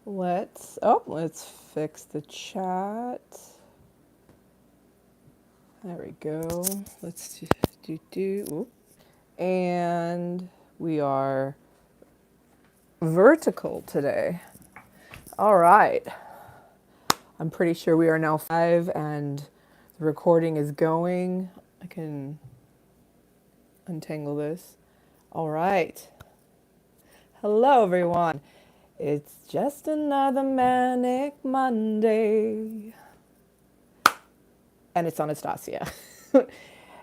Let's fix the chat. There we go. Let's do. Oop. And we are vertical today. All right. I'm pretty sure we are now live and the recording is going. I can untangle this. All right. Hello, everyone. It's just another Manic Monday. And it's Anastasia.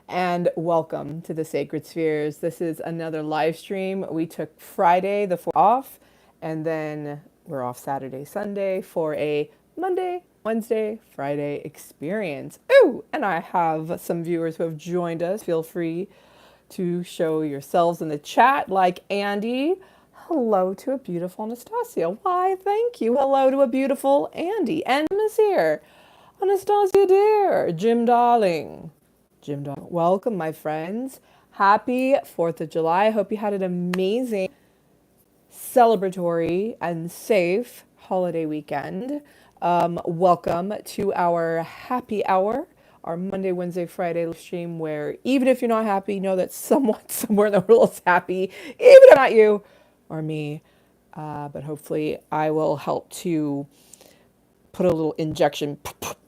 And welcome to the Sacred Spheres. This is another live stream. We took Friday, the 4th off, and then we're off Saturday, Sunday for a Monday, Wednesday, Friday experience. Ooh, and I have some viewers who have joined us. Feel free to show yourselves in the chat, like Andy. Hello to a beautiful Anastasia. Why, thank you. Hello to a beautiful Andy. And Jim is here. Anastasia dear. Jim darling. Jim darling. Welcome, my friends. Happy 4th of July. I hope you had an amazing, celebratory, and safe holiday weekend. Welcome to our happy hour, our Monday, Wednesday, Friday stream, where even if you're not happy, know that someone somewhere in the world is happy, even if not you or me. But hopefully I will help to put a little injection,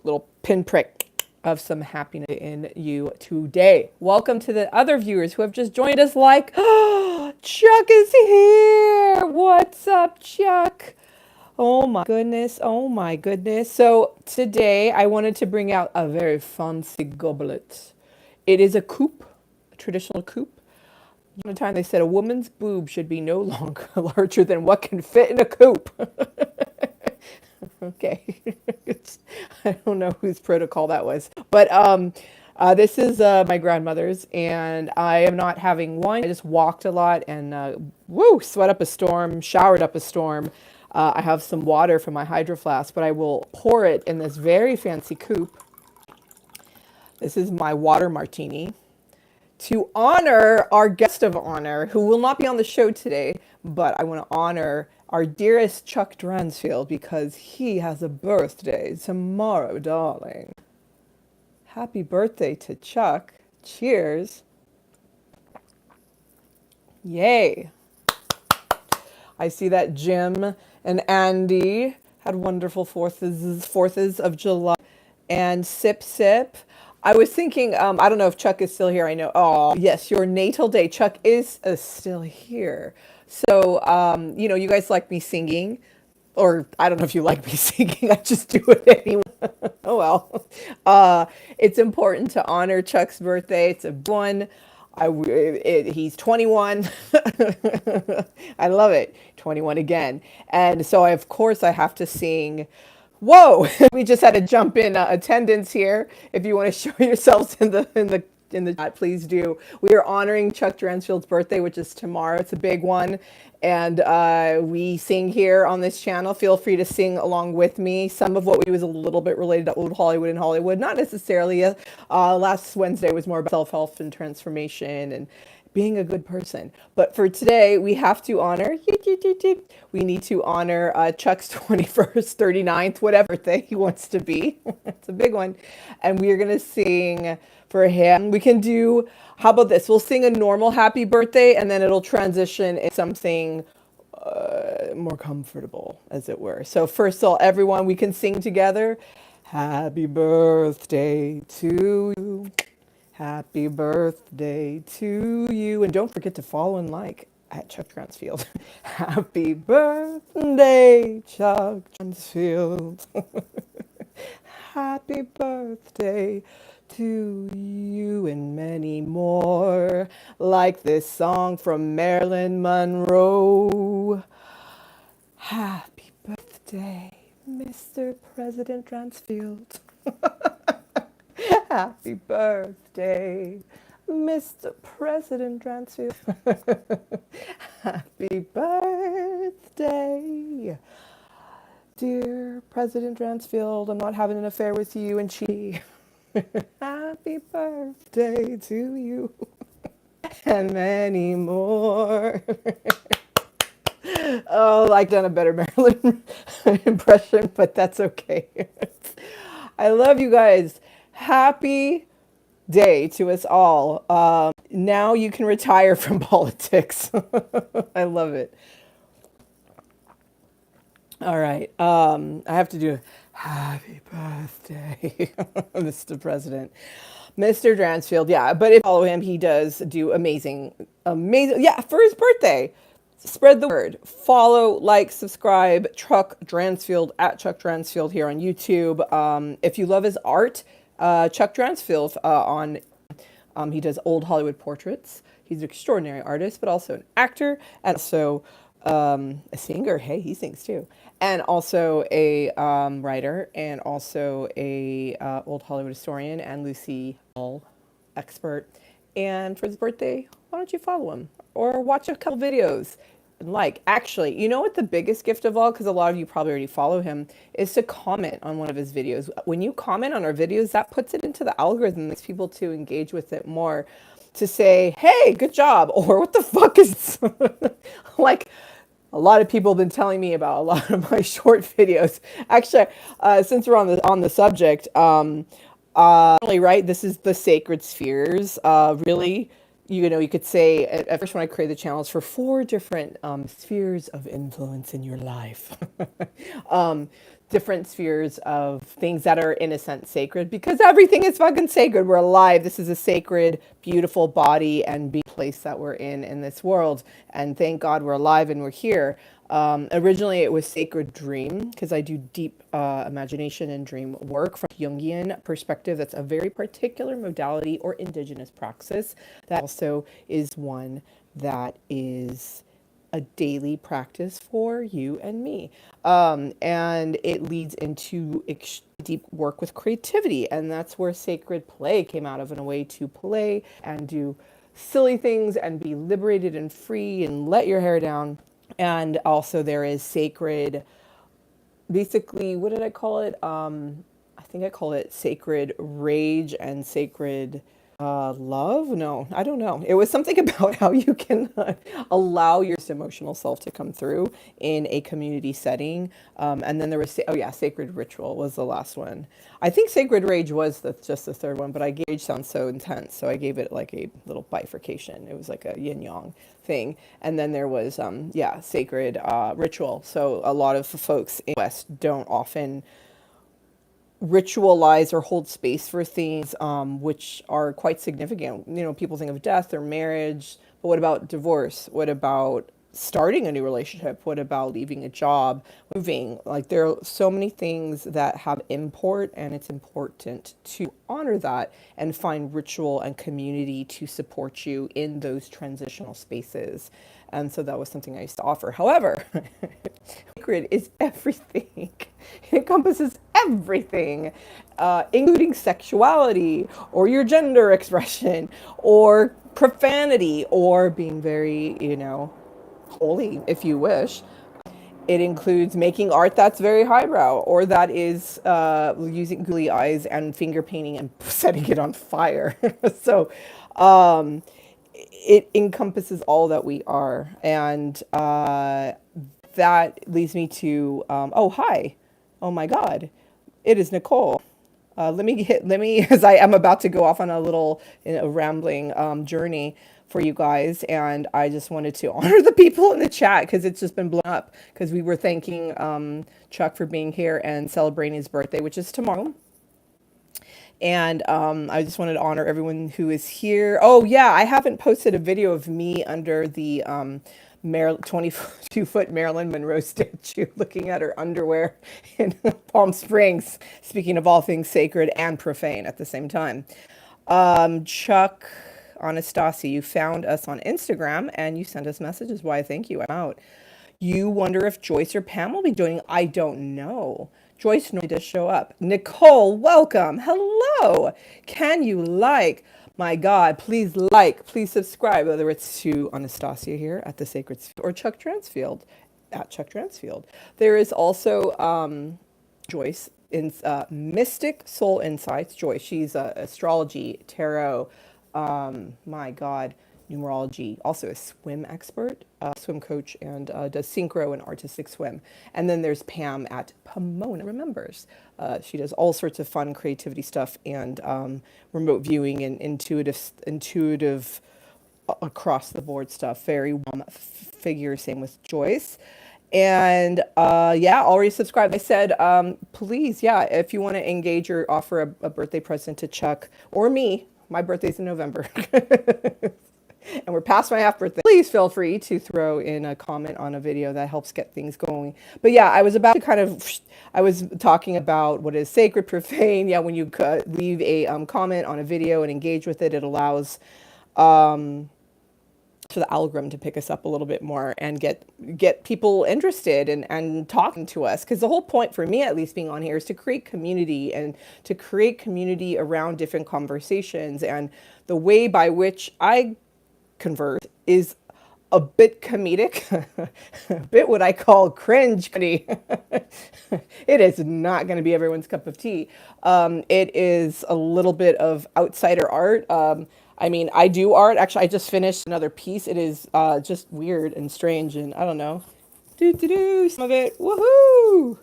little pinprick of some happiness in you today. Welcome to the other viewers who have just joined us, like, oh, Chuck is here. What's up, Chuck? Oh my goodness. Oh my goodness. So today I wanted to bring out a very fancy goblet. It is a coupe, a traditional coupe. One time they said a woman's boob should be no longer larger than what can fit in a coupe. Okay. I don't know whose protocol that was. But this is my grandmother's, and I am not having wine. I just walked a lot and sweat up a storm, showered up a storm. I have some water from my hydro flask, but I will pour it in this very fancy coupe. This is my water martini to honor our guest of honor, who will not be on the show today, but I want to honor our dearest Chuck Dransfield because he has a birthday tomorrow, darling. Happy birthday to Chuck. Cheers. Yay. I see that Jim and Andy had wonderful 4th of July. And Sip Sip. I was thinking, I don't know if Chuck is still here. I know. Oh, yes, your natal day. Chuck is still here. So, you guys like me singing. Or I don't know if you like me singing. I just do it anyway. Oh, well. It's important to honor Chuck's birthday. It's a one. He's 21. I love it. 21 again. And so, of course, I have to sing. Whoa, we just had to jump in attendance here. If you want to show yourselves in the chat, please do. We are honoring Chuck Dransfield's birthday, which is tomorrow. It's a big one. And we sing here on this channel. Feel free to sing along with me. Some of what we do is a little bit related to old Hollywood and Hollywood. Not necessarily. Last Wednesday was more about self-help and transformation and being a good person. But for today, we have to honor, we need to honor Chuck's 21st, 39th, whatever birthday he wants to be. It's a big one. And we are going to sing for him. We can do, how about this? We'll sing a normal happy birthday and then it'll transition into something more comfortable, as it were. So first of all, everyone, we can sing together. Happy birthday to you. Happy birthday to you. And don't forget to follow and like at Chuck Dransfield. Happy birthday, Chuck Dransfield. Happy birthday to you and many more. Like this song from Marilyn Monroe. Happy birthday, Mr. President Dransfield. Happy birthday, Mr. President Dransfield. Happy birthday, dear President Dransfield. I'm not having an affair with you and she. Happy birthday to you and many more. Oh, I've done a better Marilyn impression, but that's okay. I love you guys. Happy day to us all. Now you can retire from politics. I love it. All right. I have to do a happy birthday, Mr. President. Mr. Dransfield, yeah, but if you follow him, he does do amazing, amazing, yeah, for his birthday. Spread the word. Follow, like, subscribe, Chuck Dransfield, at Chuck Dransfield here on YouTube. If you love his art, Chuck Dransfield on he does old Hollywood portraits. He's an extraordinary artist, but also an actor and also a singer. Hey, he sings too. And also a writer and also a old Hollywood historian and Lucy Hall expert. And for his birthday, why don't you follow him or watch a couple videos? Like, actually, you know what the biggest gift of all, because a lot of you probably already follow him, is to comment on one of his videos. When you comment on our videos, that puts it into the algorithm, makes people to engage with it more, to say, hey, good job, or what the fuck is this? Like, a lot of people have been telling me about a lot of my short videos. Actually, since we're on the subject, really, right? This is the sacred spheres. Really, you know, you could say at first when I created the channels for 4 different spheres of influence in your life. um, different spheres of things that are in a sense sacred, because everything is fucking sacred. We're alive. This is a sacred, beautiful body and be place that we're in this world. And thank God we're alive and we're here. Originally, it was sacred dream because I do deep imagination and dream work from Jungian perspective. That's a very particular modality or indigenous praxis. That also is one that is a daily practice for you and me. And it leads into deep work with creativity. And that's where sacred play came out of, in a way to play and do silly things and be liberated and free and let your hair down. And also there is sacred, basically, what did I call it? I think I call it sacred rage and sacred love. No, I don't know. It was something about how you can allow your emotional self to come through in a community setting. And then there was, oh yeah, sacred ritual was the last one. I think sacred rage was just the third one, but I rage sounds so intense, so I gave it like a little bifurcation. It was like a yin yang thing. And then there was, yeah, sacred ritual. So a lot of folks in the West don't often ritualize or hold space for things which are quite significant. You know, people think of death or marriage, but what about divorce? What about starting a new relationship? What about leaving a job, moving? Like, there are so many things that have import, and it's important to honor that and find ritual and community to support you in those transitional spaces. And so that was something I used to offer. However, sacred is everything. It encompasses everything, including sexuality or your gender expression or profanity or being very, you know, holy if you wish. It includes making art that's very highbrow or that is using googly eyes and finger painting and setting it on fire. So it encompasses all that we are. And that leads me to, oh, hi. Oh my God. It is Nicole. As I am about to go off on a little, you know, rambling journey for you guys. And I just wanted to honor the people in the chat because it's just been blown up because we were thanking Chuck for being here and celebrating his birthday, which is tomorrow. And I just wanted to honor everyone who is here. Oh, yeah, I haven't posted a video of me under the 22-foot Marilyn Monroe statue looking at her underwear in Palm Springs, speaking of all things sacred and profane at the same time. Chuck, Anastasia, you found us on Instagram and you sent us messages. Why, thank you. I'm out. You wonder if Joyce or Pam will be joining. I don't know. Joyce normally does show up. Nicole, welcome. Hello. Can you like? My God, please like, please subscribe, whether it's to Anastasia here at the Sacred Sphere or Chuck Dransfield at Chuck Dransfield. There is also Joyce in Mystic Soul Insights. Joyce, she's astrology, tarot, my God, numerology, also a swim expert, swim coach, and does synchro and artistic swim. And then there's Pam at Pomona Remembers. She does all sorts of fun creativity stuff and remote viewing and intuitive across the board stuff. Very figure. Same with Joyce. And yeah, already subscribed. I said, please, yeah, if you want to engage or offer a birthday present to Chuck or me, my birthday's in November. And we're past my half birthday. Please feel free to throw in a comment on a video that helps get things going. But yeah, I was about to I was talking about what is sacred, profane. Yeah, when you leave a comment on a video and engage with it, it allows for the algorithm to pick us up a little bit more and get people interested and talking to us. Because the whole point for me, at least, being on here is to create community and to create community around different conversations. And the way by which I converse is a bit comedic, a bit what I call cringe. It is not going to be everyone's cup of tea. It is a little bit of outsider art. I mean, I do art. Actually, I just finished another piece. It is just weird and strange, and I don't know. Some of it. Woohoo!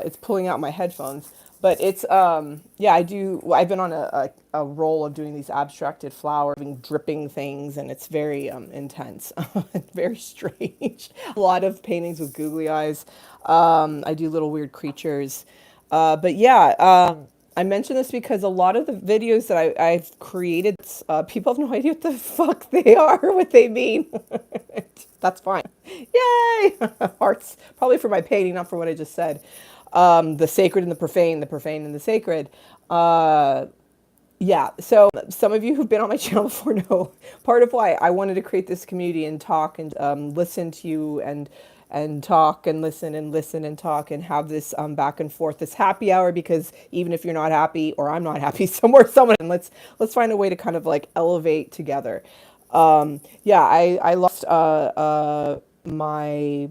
It's pulling out my headphones. But it's, yeah, I've been on a roll of doing these abstracted flower, dripping things, and it's very intense, very strange. A lot of paintings with googly eyes. I do little weird creatures. But yeah, I mention this because a lot of the videos that I've created, people have no idea what the fuck they are, what they mean. That's fine. Yay! Hearts, probably for my painting, not for what I just said. The sacred and the profane and the sacred. Yeah, so some of you who've been on my channel before know part of why I wanted to create this community and talk and listen to you and talk and listen and talk and have this back and forth, this happy hour, because even if you're not happy or I'm not happy, someone, and let's find a way to kind of like elevate together. Yeah, I lost my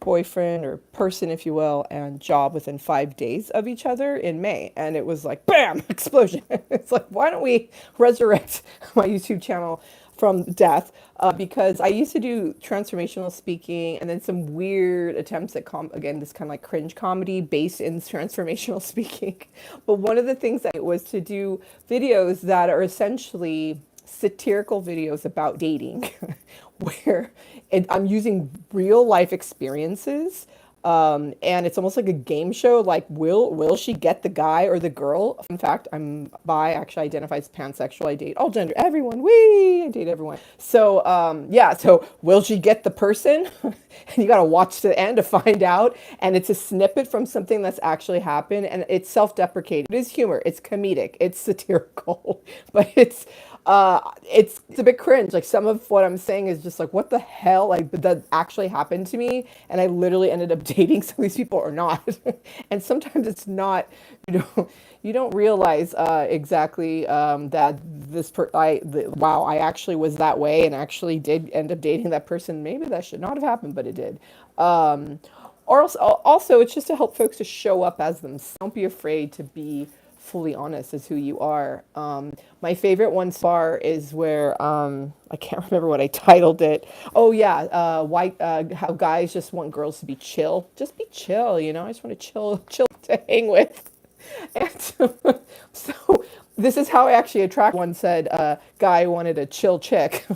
boyfriend or person, if you will, and job within 5 days of each other in May. And it was like, bam, explosion. It's like, why don't we resurrect my YouTube channel from death? Because I used to do transformational speaking and then some weird attempts at, again, this kind of like cringe comedy based in transformational speaking. But one of the things that was to do videos that are essentially satirical videos about dating, where I'm using real life experiences, and it's almost like a game show. Like, will she get the guy or the girl? In fact, I'm bi, actually identify as pansexual. I date all gender, everyone. I date everyone. So yeah, so will she get the person? And you got to watch to the end to find out. And it's a snippet from something that's actually happened, and it's self-deprecating. It is humor. It's comedic. It's satirical, but it's a bit cringe. Like, some of what I'm saying is just like, what the hell? Like, that actually happened to me, and I literally ended up dating some of these people or not. And sometimes it's not, you don't realize exactly that wow, I actually was that way and actually did end up dating that person. Maybe that should not have happened, but it did. Or also, it's just to help folks to show up as them. Don't be afraid to be fully honest as who you are. My favorite one so far is where, I can't remember what I titled it. Oh yeah, how guys just want girls to be chill. Just be chill, I just want to chill to hang with. And so this is how I actually attract. One said, guy wanted a chill chick.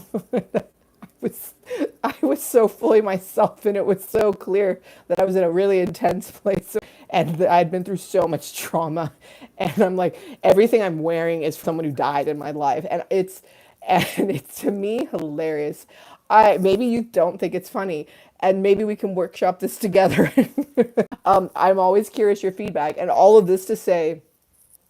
I was so fully myself, and it was so clear that I was in a really intense place, and that I'd been through so much trauma, and I'm like, everything I'm wearing is someone who died in my life, and it's to me hilarious. Maybe you don't think it's funny, and maybe we can workshop this together. I'm always curious your feedback, and all of this to say,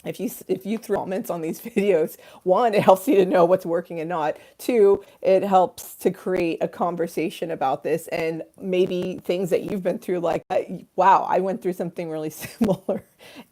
if you throw comments on these videos, one, it helps you to know what's working and not. Two, it helps to create a conversation about this and maybe things that you've been through, like, wow, I went through something really similar,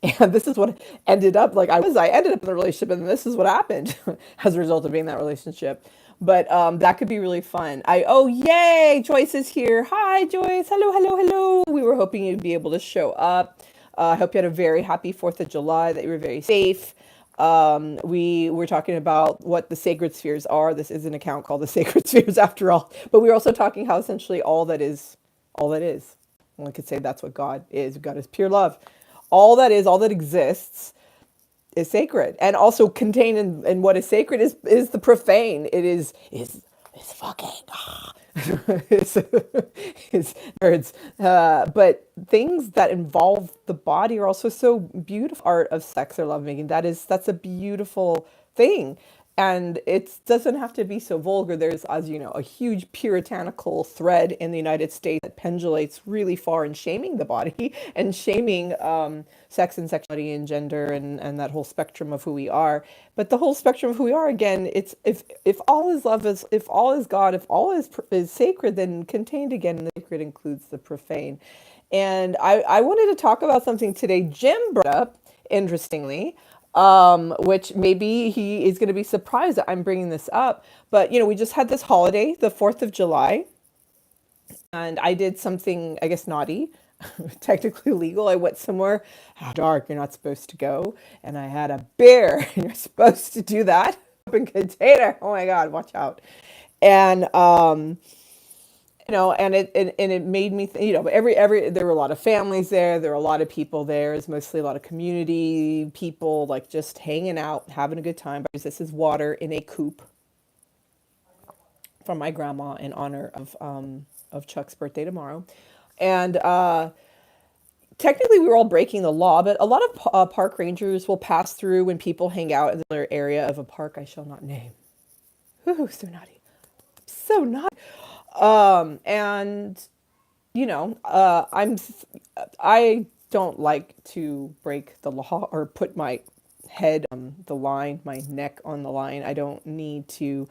and this is what ended up, like, I ended up in a relationship, and this is what happened as a result of being in that relationship. But that could be really fun. Oh, yay, Joyce is here. Hi, Joyce. Hello. We were hoping you'd be able to show up. I hope you had a very happy 4th of July, that you were very safe. We were talking about what the sacred spheres are. This is an account called the Sacred Spheres after all. But we were also talking how essentially all that is. One could say that's what God is. God is pure love. All that is, all that exists is sacred. And also contained in what is sacred is the profane. Is fucking it's, it's words. But things that involve the body are also so beautiful. Art of sex or lovemaking. That's a beautiful thing. And it doesn't have to be so vulgar. There's, as you know, a huge puritanical thread in the United States that pendulates really far in shaming the body and shaming sex and sexuality and gender and that whole spectrum of who we are. But the whole spectrum of who we are, again, it's if all is love, is if all is God, if all is sacred, then contained again in the sacred includes the profane. And I wanted to talk about something today Jim brought up, interestingly, which maybe he is going to be surprised that I'm bringing this up. But, we just had this holiday, the 4th of July, and I did something, I guess, naughty, technically legal. I went somewhere dark you're not supposed to go, and I had a beer. You're supposed to do that. Open container. Oh my God, watch out. And, and it made me every there were a lot of families there, there were a lot of people there. It's mostly a lot of community people, like just hanging out, having a good time. This is water in a coupe from my grandma in honor of Chuck's birthday tomorrow. And technically we were all breaking the law, but a lot of park rangers will pass through when people hang out in their area of a park I shall not name. Ooh, so naughty, so naughty. And I don't like to break the law or put my head on the line, my neck on the line. I don't need to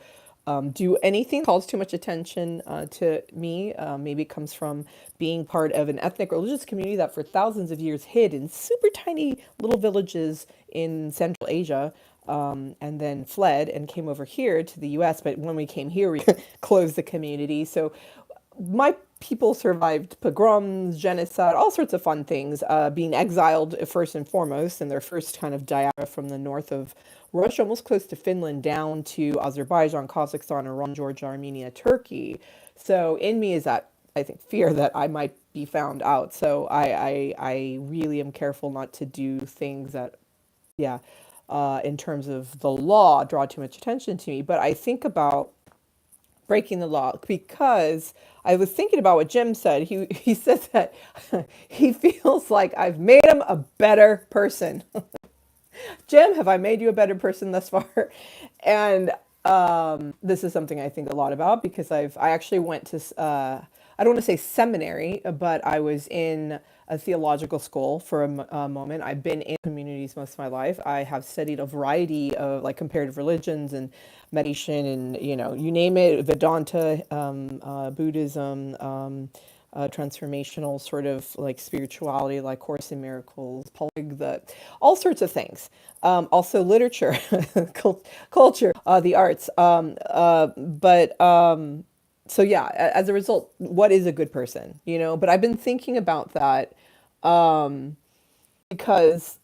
do anything that calls too much attention to me. Maybe it comes from being part of an ethnic religious community that for thousands of years hid in super tiny little villages in Central Asia, and then fled and came over here to the US. But when we came here, we closed the community. So my people survived pogroms, genocide, all sorts of fun things, being exiled first and foremost, and their first kind of diaspora from the north of Russia, almost close to Finland, down to Azerbaijan, Kazakhstan, Iran, Georgia, Armenia, Turkey. So in me is that, I think, fear that I might be found out. So I really am careful not to do things that, yeah, in terms of the law, draw too much attention to me. But I think about breaking the law because I was thinking about what Jim said. He said that he feels like I've made him a better person. Jim, have I made you a better person thus far? And this is something I think a lot about because I actually went to I don't want to say seminary, but I was in a theological school for a moment. I've been in communities most of my life. I have studied a variety of like comparative religions and meditation and you name it, Vedanta, Buddhism, transformational sort of like spirituality, like Course in Miracles, all sorts of things. Also literature, culture, the arts. But so yeah, as a result, what is a good person? But I've been thinking about that because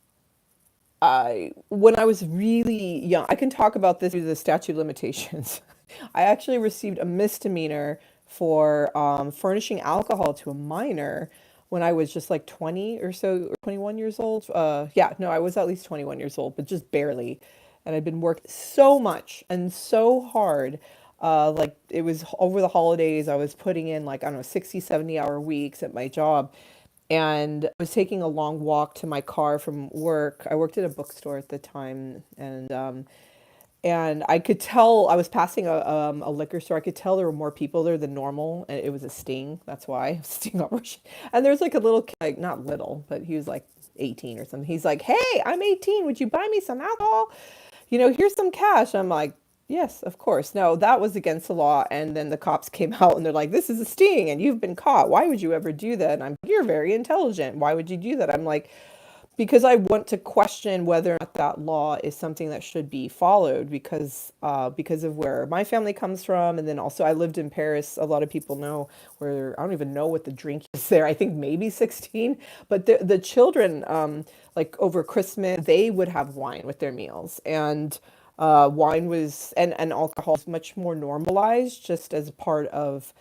when I was really young, I can talk about this through the statute of limitations. I actually received a misdemeanor for furnishing alcohol to a minor when I was just like 20 or so, or 21 years old. Yeah, no, I was at least 21 years old, but just barely. And I'd been working so much and so hard. Like it was over the holidays, I was putting in like, I don't know, 60, 70-hour weeks at my job. And I was taking a long walk to my car from work. I worked at a bookstore at the time, and I could tell I was passing a liquor store. I could tell there were more people there than normal, and it was a sting. That's why sting operation. And there's like a little kid, like not little, but he was like 18 or something. He's like, "Hey, I'm 18. Would you buy me some alcohol? Here's some cash." I'm like, "Yes, of course." No, that was against the law. And then the cops came out and they're like, "This is a sting, and you've been caught. Why would you ever do that?" And you're very intelligent. Why would you do that? I'm like, because I want to question whether or not that law is something that should be followed because of where my family comes from, and then also I lived in Paris. A lot of people know where I don't even know what the drink is there. I think maybe 16, but the children like over Christmas they would have wine with their meals, and wine was and alcohol is much more normalized just as a part of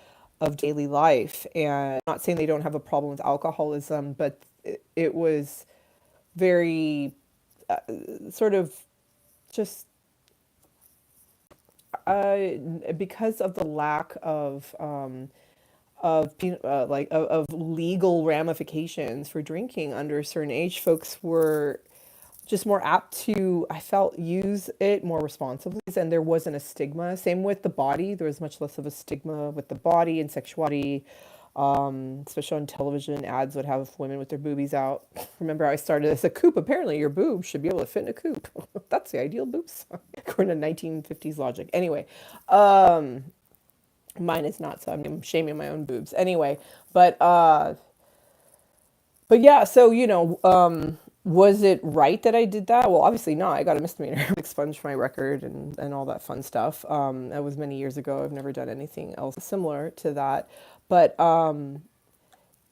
daily life. And I'm not saying they don't have a problem with alcoholism, but it was very sort of just uh, because of the lack of legal ramifications for drinking under a certain age, folks were just more apt to, I felt, use it more responsibly. And there wasn't a stigma. Same with the body. There was much less of a stigma with the body and sexuality. Especially on television, ads would have women with their boobies out. Remember, I started as a coupe. Apparently, your boobs should be able to fit in a coupe. That's the ideal boobs, according to 1950s logic. Anyway, mine is not, so I'm shaming my own boobs. Anyway, but yeah, so was it right that I did that? Well, obviously not. I got a misdemeanor, expunged my record and all that fun stuff. That was many years ago. I've never done anything else similar to that. But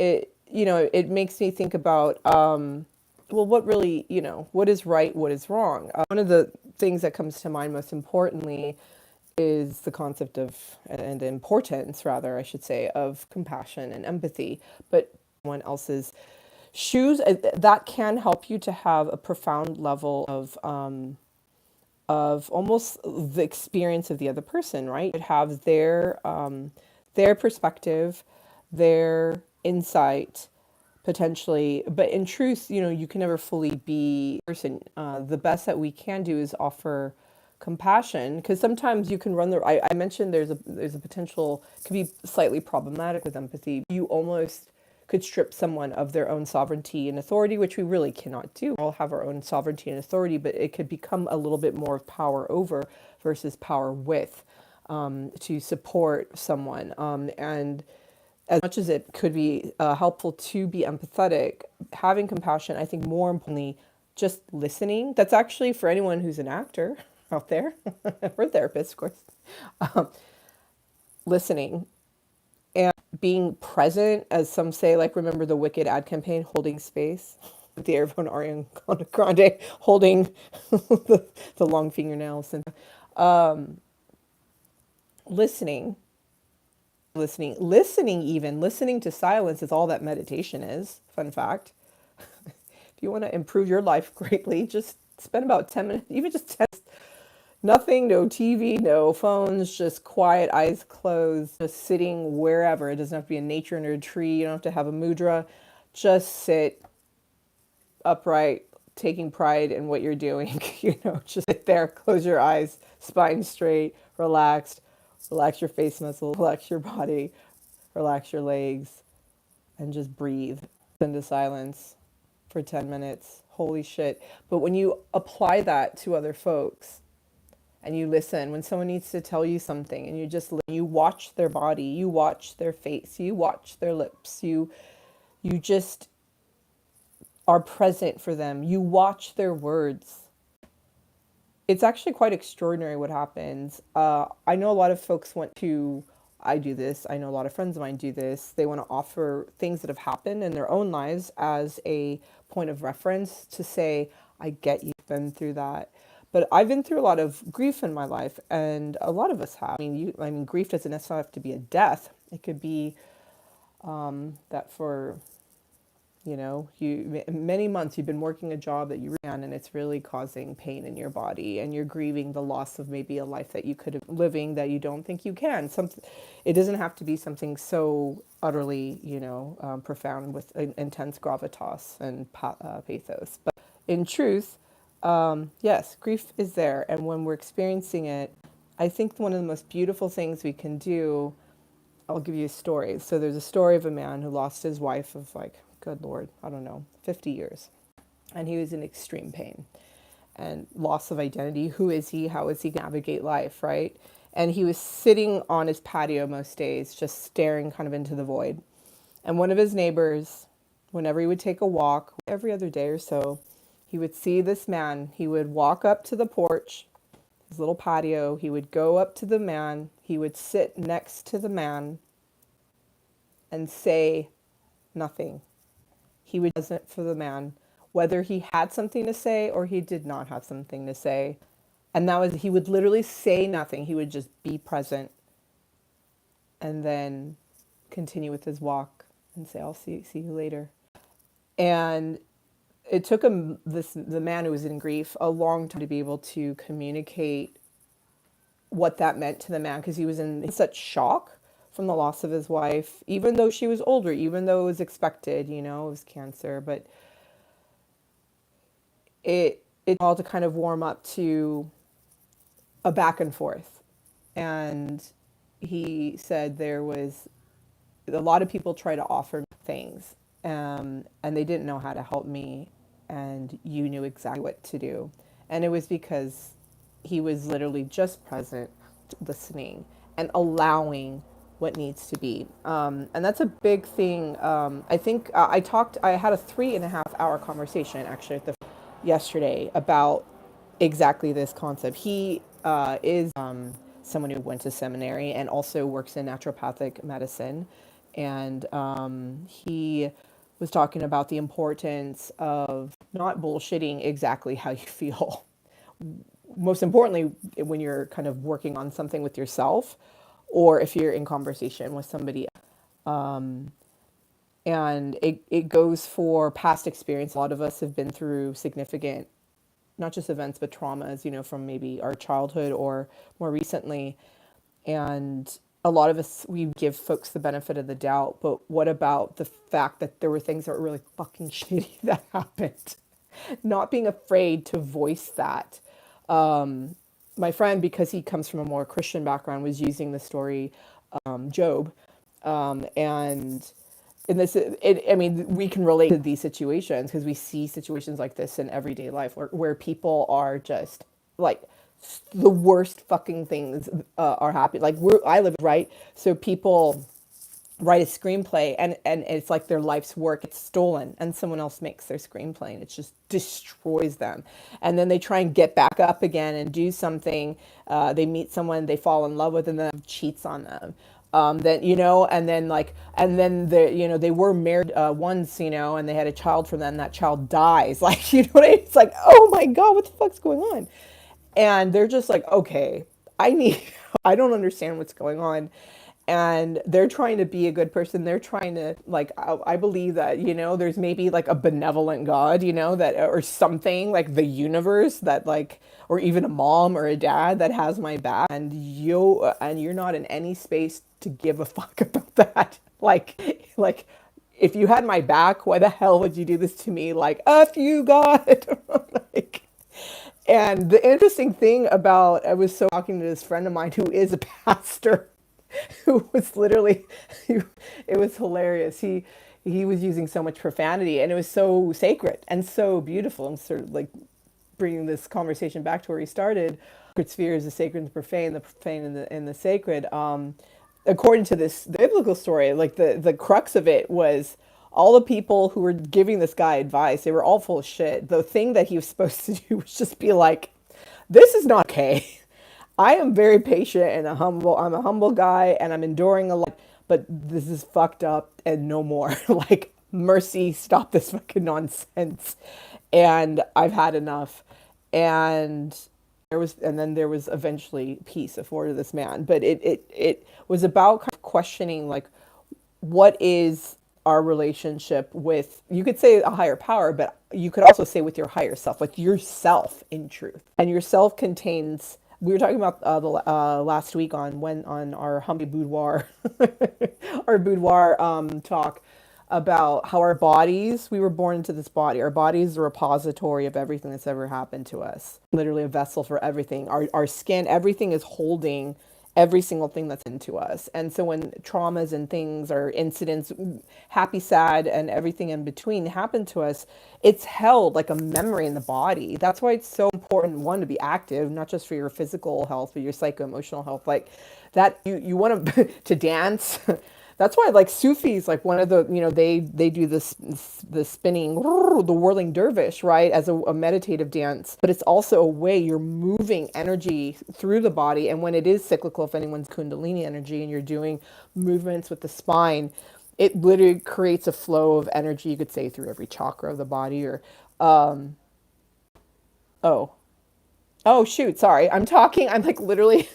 it makes me think about well, what really, what is right, what is wrong. One of the things that comes to mind most importantly is the concept of, and the importance, rather, I should say, of compassion and empathy. But someone else's shoes, that can help you to have a profound level of almost the experience of the other person, right? It have their perspective, their insight, potentially, but in truth, you can never fully be a person. The best that we can do is offer compassion, because sometimes you can run the. I mentioned there's a potential, could be slightly problematic with empathy. You almost could strip someone of their own sovereignty and authority, which we really cannot do. We all have our own sovereignty and authority, but it could become a little bit more of power over versus power with, to support someone. And as much as it could be helpful to be empathetic, having compassion, I think more importantly, just listening. That's actually for anyone who's an actor out there, or a therapist, of course, listening and being present, as some say, like remember the Wicked ad campaign, holding space, with the Airphone Ariana Grande holding the long fingernails, and listening, even listening to silence is all that meditation is. Fun fact. If you want to improve your life greatly, just spend about 10 minutes, even just 10, nothing, no TV, no phones, just quiet, eyes closed, just sitting wherever. It doesn't have to be in nature, under a tree. You don't have to have a mudra. Just sit upright, taking pride in what you're doing. Just sit there, close your eyes, spine straight, relaxed. Relax your face muscles, relax your body, relax your legs, and just breathe into silence for 10 minutes. Holy shit. But when you apply that to other folks, and you listen when someone needs to tell you something, and you watch their body, you watch their face, you watch their lips, you just are present for them, you watch their words. It's actually quite extraordinary what happens. I know a lot of folks I do this, I know a lot of friends of mine do this. They want to offer things that have happened in their own lives as a point of reference to say, I get you've been through that. But I've been through a lot of grief in my life, and a lot of us have. Grief doesn't necessarily have to be a death. It could be that for you many months you've been working a job that you ran, and it's really causing pain in your body, and you're grieving the loss of maybe a life that you could have living that you don't think you can. It doesn't have to be something so utterly profound with intense gravitas and pathos. But in truth, yes, grief is there, and when we're experiencing it, I think one of the most beautiful things we can do. I'll give you a story. So there's a story of a man who lost his wife of, like, good Lord, I don't know, 50 years. And he was in extreme pain and loss of identity. Who is he? How is he going to navigate life, right? And he was sitting on his patio most days, just staring kind of into the void. And one of his neighbors Whenever he would take a walk, every other day or so, he would see this man. He would walk up to the porch, his little patio. He would go up to the man. He would sit next to the man and say nothing. He would be present for the man, whether he had something to say or he did not have something to say. And that was, he would literally say nothing. He would just be present and then continue with his walk and say, I'll see you later. And it took him, the man who was in grief, a long time to be able to communicate what that meant to the man, because he was in such shock from the loss of his wife, even though she was older, even though it was expected, it was cancer. But it all to kind of warm up to a back and forth. And he said there was a lot of people try to offer me things, and they didn't know how to help me, and you knew exactly what to do. And it was because he was literally just present, listening, and allowing what needs to be. And that's a big thing. I think I had a 3.5 hour conversation actually yesterday about exactly this concept. He is someone who went to seminary and also works in naturopathic medicine. And he was talking about the importance of not bullshitting exactly how you feel. Most importantly, when you're kind of working on something with yourself, or if you're in conversation with somebody. And it goes for past experience. A lot of us have been through significant, not just events, but traumas, from maybe our childhood or more recently. And a lot of us, we give folks the benefit of the doubt, but what about the fact that there were things that were really fucking shitty that happened? Not being afraid to voice that. My friend, because he comes from a more Christian background, was using the story Job, and in this, I mean, we can relate to these situations because we see situations like this in everyday life where people are just like the worst fucking things are happening. Like I live right, so people write a screenplay and it's like their life's work gets stolen and someone else makes their screenplay and it just destroys them. And then they try and get back up again and do something. They meet someone they fall in love with and then cheats on them. Then and then they were married once, and they had a child from them. That child dies, like what I mean? It's like, oh my god, what the fuck's going on? And they're just like, okay, I don't understand what's going on. And they're trying to be a good person. They're trying to, like, I believe that, there's maybe like a benevolent God, that, or something like the universe that like, or even a mom or a dad that has my back, and you're not in any space to give a fuck about that. Like if you had my back, why the hell would you do this to me? Like, F you, God. Like, and the interesting thing about, I was so talking to this friend of mine who is a pastor, who was literally, it was hilarious. He was using so much profanity and it was so sacred and so beautiful, and sort of like bringing this conversation back to where he started. Sacred sphere is the sacred and the profane and the sacred. According to this the biblical story, like the crux of it was all the people who were giving this guy advice, they were all full of shit. The thing that he was supposed to do was just be like, this is not okay. I am very patient and I'm a humble guy and I'm enduring a lot, but this is fucked up and no more. Like, mercy, stop this fucking nonsense. And I've had enough. And then there was eventually peace afforded this man. But it was about kind of questioning, like, what is our relationship with, you could say a higher power, but you could also say with your higher self, with yourself in truth. And yourself contains, we were talking about last week on our Humby Boudoir, our boudoir talk, about how our bodies, we were born into this body. Our body is a repository of everything that's ever happened to us. Literally a vessel for everything. Our skin, everything is holding every single thing that's into us. And so when traumas and things or incidents, happy, sad, and everything in between happen to us, it's held like a memory in the body. That's why it's so important, one, to be active, not just for your physical health, but your psycho-emotional health. Like that, you want to dance, That's why like Sufis, like one of the, they do this, the spinning, the whirling dervish, right, as a meditative dance. But it's also a way you're moving energy through the body. And when it is cyclical, if anyone's Kundalini energy and you're doing movements with the spine, it literally creates a flow of energy, you could say, through every chakra of the body. Or, oh, oh, shoot, sorry. I'm talking, I'm like literally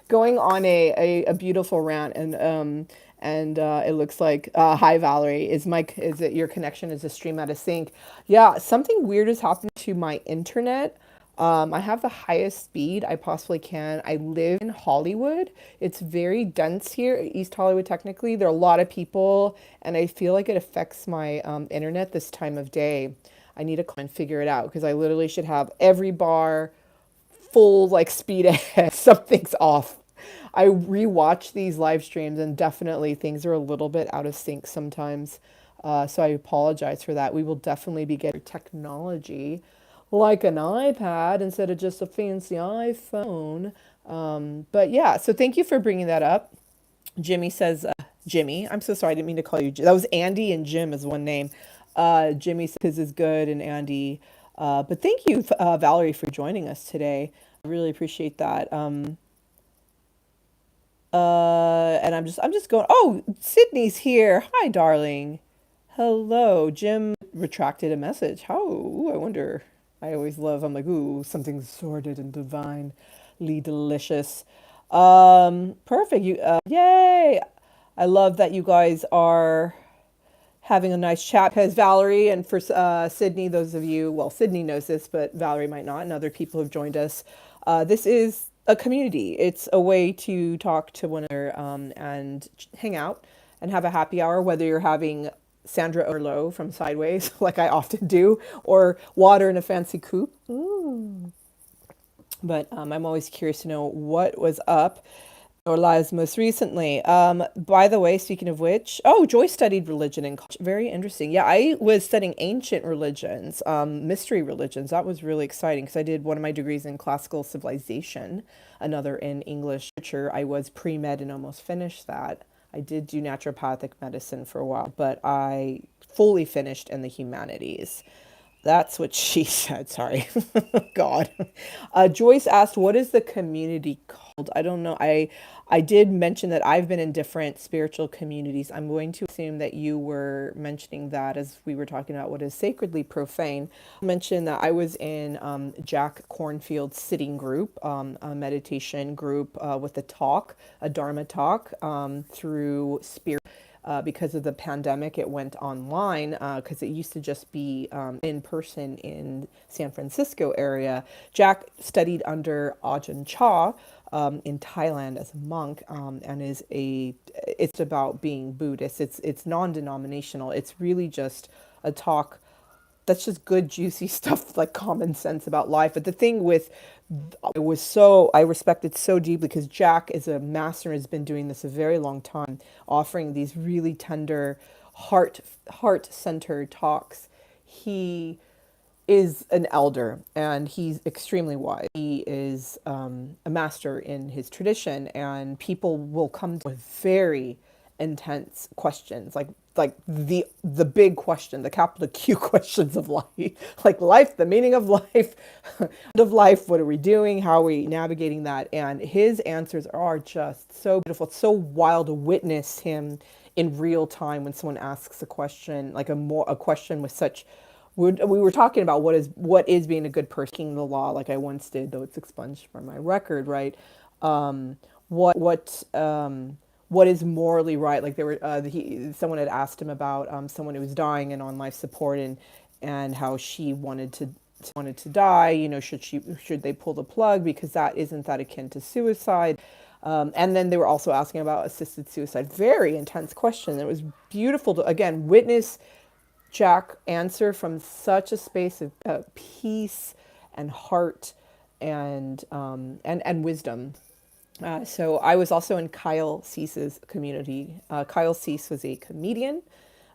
going on a beautiful rant, and it looks like hi Valerie, is it your connection, is the stream out of sync? Yeah, something weird has happened to my internet. I have the highest speed I possibly can. I live in Hollywood. It's very dense here, East Hollywood technically. There are a lot of people, and I feel like it affects my internet this time of day. I need to come and figure it out because I literally should have every bar full like speed ahead. Something's off. I rewatch these live streams and definitely things are a little bit out of sync sometimes. So I apologize for that. We will definitely be getting technology like an iPad instead of just a fancy iPhone. But yeah, so thank you for bringing that up. Jimmy says, Jimmy, I'm so sorry, I didn't mean to call you. That was Andy and Jim is one name. Jimmy says is good and Andy. But thank you, Valerie, for joining us today. I really appreciate that. And I'm just going. Oh, Sydney's here. Hi, darling. Hello. Jim retracted a message. How? Ooh, I wonder. I always love. I'm like, ooh, something sordid and divinely delicious. Perfect. Yay! I love that you guys are having a nice chat because Valerie and for Sydney, those of you, well, Sydney knows this, but Valerie might not, and other people have joined us. This is a community. It's a way to talk to one another and hang out and have a happy hour, whether you're having Sandra Orlo from Sideways, like I often do, or water in a fancy coupe. Ooh. But I'm always curious to know what was up our lives most recently. By the way, speaking of which, oh, Joy studied religion in college. Very interesting. Yeah, I was studying ancient religions, mystery religions. That was really exciting because I did one of my degrees in classical civilization, another in English literature. I was pre-med and almost finished that. I did do naturopathic medicine for a while, but I fully finished in the humanities. That's what she said. Sorry. God. Joyce asked, what is the community called? I don't know. I did mention that I've been in different spiritual communities. I'm going to assume that you were mentioning that as we were talking about what is sacredly profane. I mentioned that I was in Jack Cornfield's sitting group, a meditation group with a Dharma talk through spirit. Because of the pandemic, it went online because it used to just be in person in San Francisco area. Jack studied under Ajahn Chah in Thailand as a monk, and it's about being Buddhist. It's non-denominational. It's really just a talk that's just good, juicy stuff, like common sense about life. But the thing with, I respect it so deeply because Jack is a master and has been doing this a very long time, offering these really tender, heart-centered talks. He is an elder and he's extremely wise. He is a master in his tradition, and people will come with very intense questions, like the big question, the capital Q questions of life, like life, the meaning of life, of life, what are we doing, how are we navigating that? And his answers are just so beautiful. It's so wild to witness him in real time when someone asks a question, like a question with such. We were talking about what is being a good person, the law, like I once did, though it's expunged from my record, right? What is morally right? Like someone had asked him about someone who was dying and on life support, and how she wanted to die. Should they pull the plug because isn't that akin to suicide? And then they were also asking about assisted suicide. Very intense question. It was beautiful to again witness Jack answer from such a space of peace and heart and wisdom. So I was also in Kyle Cease's community. Kyle Cease was a comedian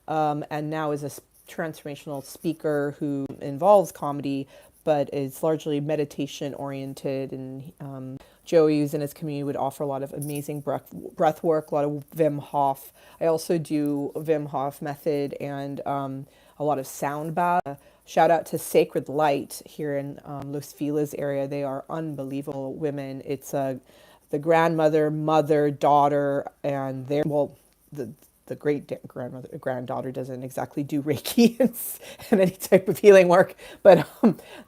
and now is a transformational speaker who involves comedy, but is largely meditation oriented and Joey, who's in his community, would offer a lot of amazing breath work, a lot of Wim Hof. I also do Wim Hof method and a lot of sound baths. Shout out to Sacred Light here in Los Feliz area. They are unbelievable women. It's the grandmother, mother, daughter, and their, well, the great granddaughter doesn't exactly do Reiki and any type of healing work, but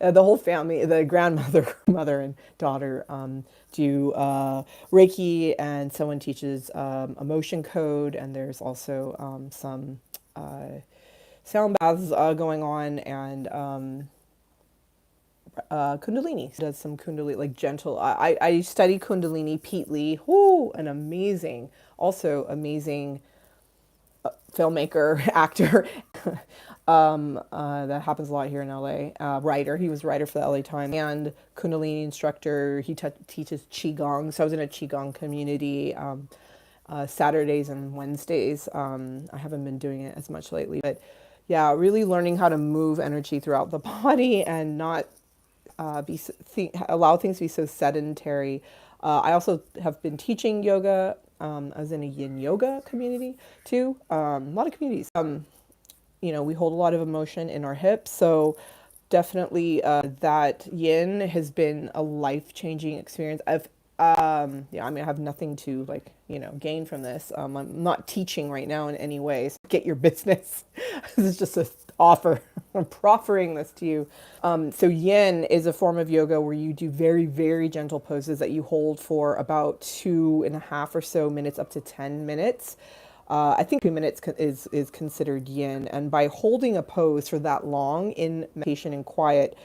the whole family, the grandmother, mother, and daughter do Reiki, and someone teaches emotion code, and there's also some sound baths going on, and Kundalini. Does some Kundalini, like gentle. I study Kundalini. Pete Lee, whoo, an amazing, also amazing filmmaker, actor. That happens a lot here in LA. Writer. He was a writer for the LA Times and Kundalini instructor. He teaches Qigong. So I was in a Qigong community Saturdays and Wednesdays. I haven't been doing it as much lately, but yeah, really learning how to move energy throughout the body and not allow things to be so sedentary. I also have been teaching yoga. I was in a yin yoga community too. A lot of communities. We hold a lot of emotion in our hips, so definitely that yin has been a life-changing experience. I have nothing to gain from this. I'm not teaching right now in any way. So get your business. This is just an offer. I'm proffering this to you. So yin is a form of yoga where you do very, very gentle poses that you hold for about 2.5 or so minutes, up to 10 minutes. I think 2 minutes is considered yin. And by holding a pose for that long in meditation and quiet,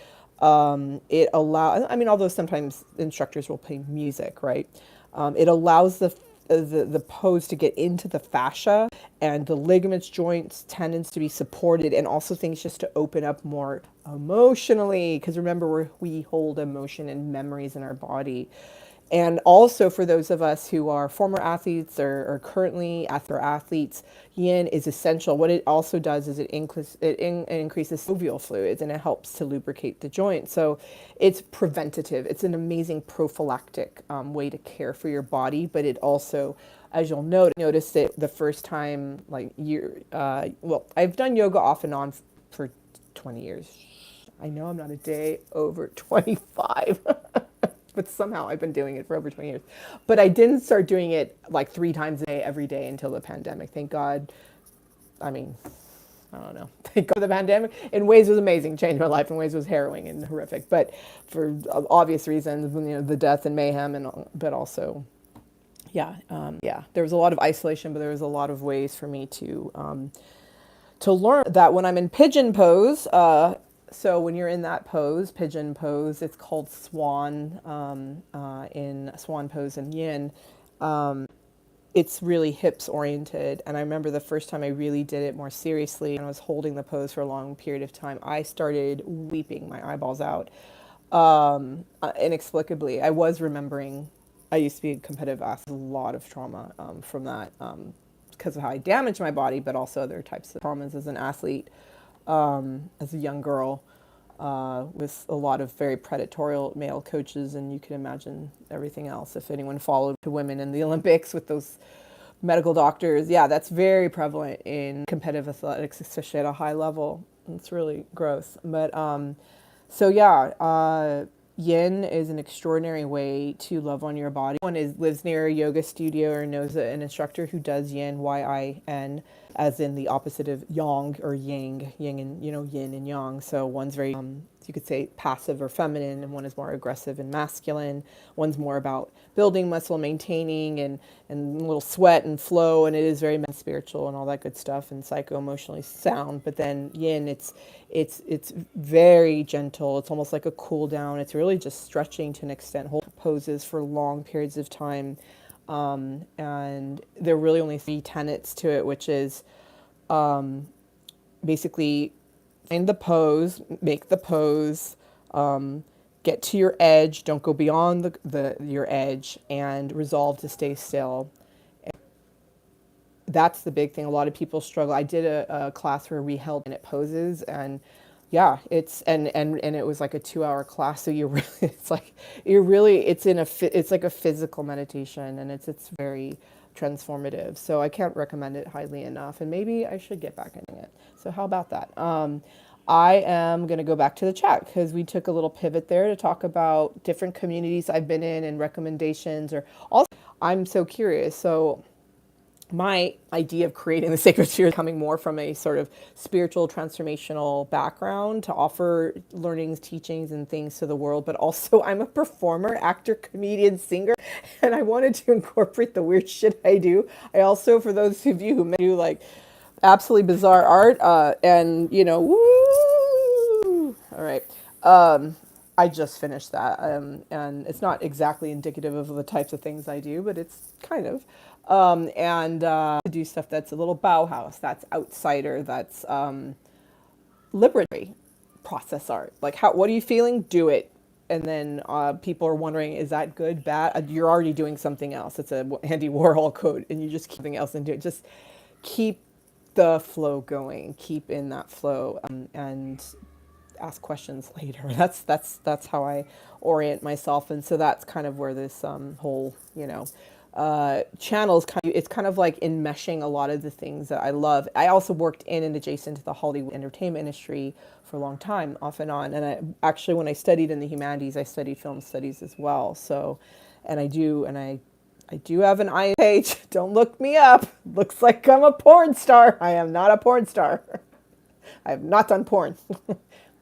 it allows, although sometimes instructors will play music, right? It allows the pose to get into the fascia and the ligaments, joints, tendons to be supported, and also things just to open up more emotionally. Because remember, we hold emotion and memories in our body. And also for those of us who are former athletes or currently athletes, yin is essential. What it also does is it increases synovial fluids and it helps to lubricate the joint. So it's preventative. It's an amazing prophylactic way to care for your body. But it also, as you'll notice it the first time, I've done yoga off and on for 20 years. I know I'm not a day over 25. But somehow I've been doing it for over 20 years. But I didn't start doing it like 3 times a day, every day until the pandemic. Thank God. I don't know. Thank God the pandemic. In ways it was amazing, changed my life. In ways it was harrowing and horrific. But for obvious reasons, the death and mayhem, but also, there was a lot of isolation, but there was a lot of ways for me to learn that when I'm in pigeon pose. So when you're in that pose, pigeon pose, it's called swan in swan pose and yin. It's really hips oriented. And I remember the first time I really did it more seriously and I was holding the pose for a long period of time, I started weeping my eyeballs out inexplicably. I was remembering, I used to be a competitive athlete, a lot of trauma from that because of how I damaged my body, but also other types of traumas as an athlete. As a young girl, with a lot of very predatory male coaches, and you can imagine everything else. If anyone followed the women in the Olympics with those medical doctors, that's very prevalent in competitive athletics, especially at a high level. It's really gross. But yin is an extraordinary way to love on your body. One lives near a yoga studio or knows an instructor who does yin, Y-I-N, as in the opposite of yang or yang, yin and yin and yang. So one's very, you could say, passive or feminine, and one is more aggressive and masculine. One's more about building muscle, maintaining, and a little sweat and flow, and it is very spiritual and all that good stuff, and psycho-emotionally sound. But then yin, it's very gentle. It's almost like a cool down. It's really just stretching to an extent, hold poses for long periods of time. And there are really only 3 tenets to it, which is basically find the pose, make the pose, get to your edge, don't go beyond your edge, and resolve to stay still. That's the big thing. A lot of people struggle. I did a class where we held minute poses, and yeah, it's and it was like a 2 hour class, so you're really it's like you're really it's in a it's like a physical meditation, and it's very transformative. So I can't recommend it highly enough, and maybe I should get back into it. So how about that? I am going to go back to the chat because we took a little pivot there to talk about different communities I've been in and recommendations, or also I'm so curious. So my idea of creating the sacred sphere is coming more from a sort of spiritual transformational background to offer learnings, teachings, and things to the world. But also, I'm a performer, actor, comedian, singer, and I wanted to incorporate the weird shit I do. I also, for those of you who may do like absolutely bizarre art, and woo! All right. I just finished that, and it's not exactly indicative of the types of things I do, but it's kind of. And do stuff that's a little Bauhaus, that's outsider, that's liberatory process art. Like, what are you feeling? Do it. And then people are wondering, is that good, bad? You're already doing something else. It's a Andy Warhol quote, and you just keep something else and do it. Just keep the flow going. Keep in that flow, and ask questions later. That's how I orient myself, and so that's kind of where this whole channel is it's kind of like enmeshing a lot of the things that I love. I also worked in and adjacent to the Hollywood entertainment industry for a long time, off and on. And I actually, when I studied in the humanities, I studied film studies as well. So, and I do have an I page. Don't look me up. Looks like I'm a porn star. I am not a porn star. I have not done porn.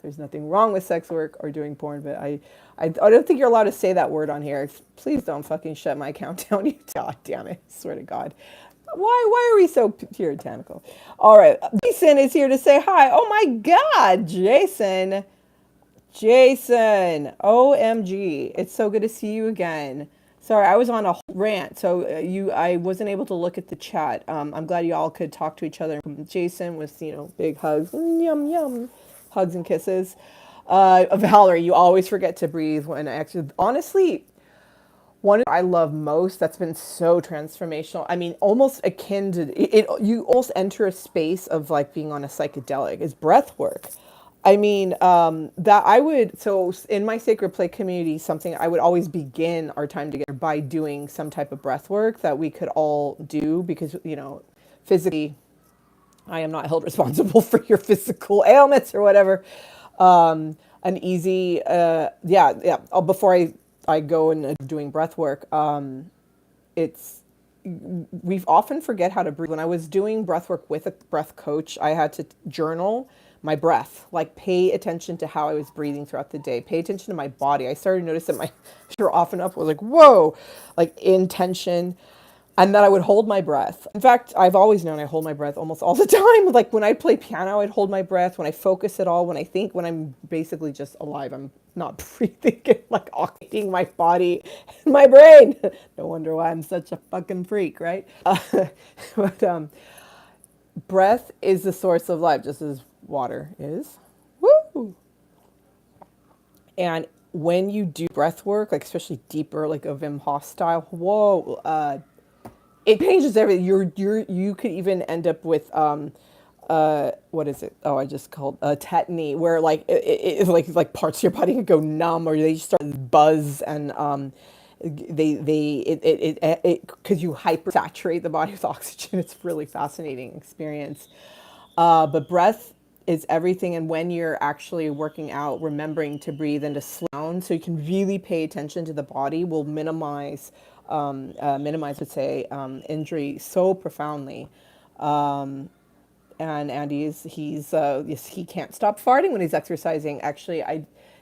There's nothing wrong with sex work or doing porn, but I don't think you're allowed to say that word on here. Please don't fucking shut my account down. You, God damn it. I swear to God. Why are we so puritanical? All right. Jason is here to say hi. Oh my God, Jason. Jason. OMG. It's so good to see you again. Sorry, I was on a rant, so I wasn't able to look at the chat. I'm glad you all could talk to each other. Jason with big hugs, yum yum, hugs and kisses. Valerie, you always forget to breathe when actually, honestly, one I love most that's been so transformational. I mean, almost akin to you almost enter a space of like being on a psychedelic is breath work. I mean, that I would, so in my sacred play community, something I would always begin our time together by doing some type of breath work that we could all do because, physically, I am not held responsible for your physical ailments or whatever. An easy, yeah, yeah. Before I go and doing breath work, it's we often forget how to breathe. When I was doing breath work with a breath coach, I had to journal my breath, like pay attention to how I was breathing throughout the day, pay attention to my body. I started to notice that my shoulders often up was like, whoa, like in tension, and that I would hold my breath. In fact, I've always known I hold my breath almost all the time. Like when I play piano, I'd hold my breath. When I focus at all, when I think, when I'm basically just alive, I'm not breathing, like oxygenating my body and my brain. No wonder why I'm such a fucking freak, right? But breath is the source of life, just as water is. Woo! And when you do breath work, like especially deeper, like a Wim Hof style, whoa, it changes everything. You could even end up with what is it? Oh, I just called tetany, where like it's like parts of your body could go numb, or they just start to buzz, and it because you hypersaturate the body with oxygen. It's a really fascinating experience. But breath is everything, and when you're actually working out, remembering to breathe and to slow down, so you can really pay attention to the body, will minimize, let's say, injury so profoundly. And Andy's yes, he can't stop farting when he's exercising. Actually,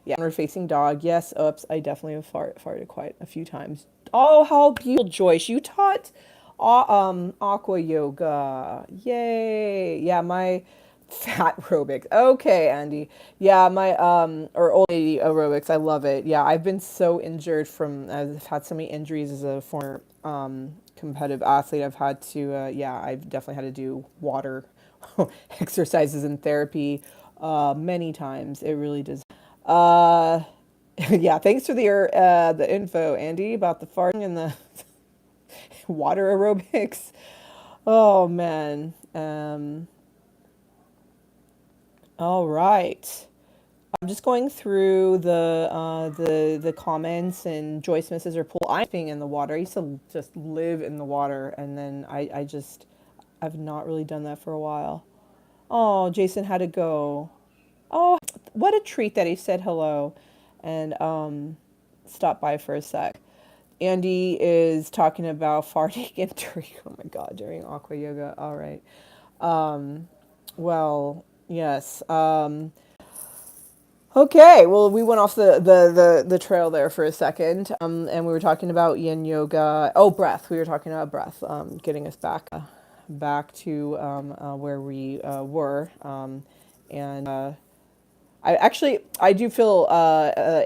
yeah, facing dog. Yes, oops, I definitely have farted quite a few times. Oh, how beautiful, Joyce! You taught aqua yoga. Yay! Yeah, my fat aerobics. Okay, Andy. Yeah, my or old lady aerobics. I love it. Yeah, I've been so injured from. I've had so many injuries as a former competitive athlete. I've had to. Yeah, I've definitely had to do water exercises and therapy many times. It really does. Uh, yeah, thanks for the info, Andy, about the farting and the water aerobics. Oh man. All right. I'm just going through the comments, and Joyce misses her pool. I'm being in the water. I used to just live in the water, and then I've not really done that for a while. Oh, Jason had to go. Oh, what a treat that he said hello and stopped by for a sec. Andy is talking about farting and during, oh my God, during aqua yoga. All right. Well, yes. Okay, well, we went off the trail there for a second, and we were talking about yin yoga. Oh, breath. We were talking about breath, getting us back to where we were. And I do feel,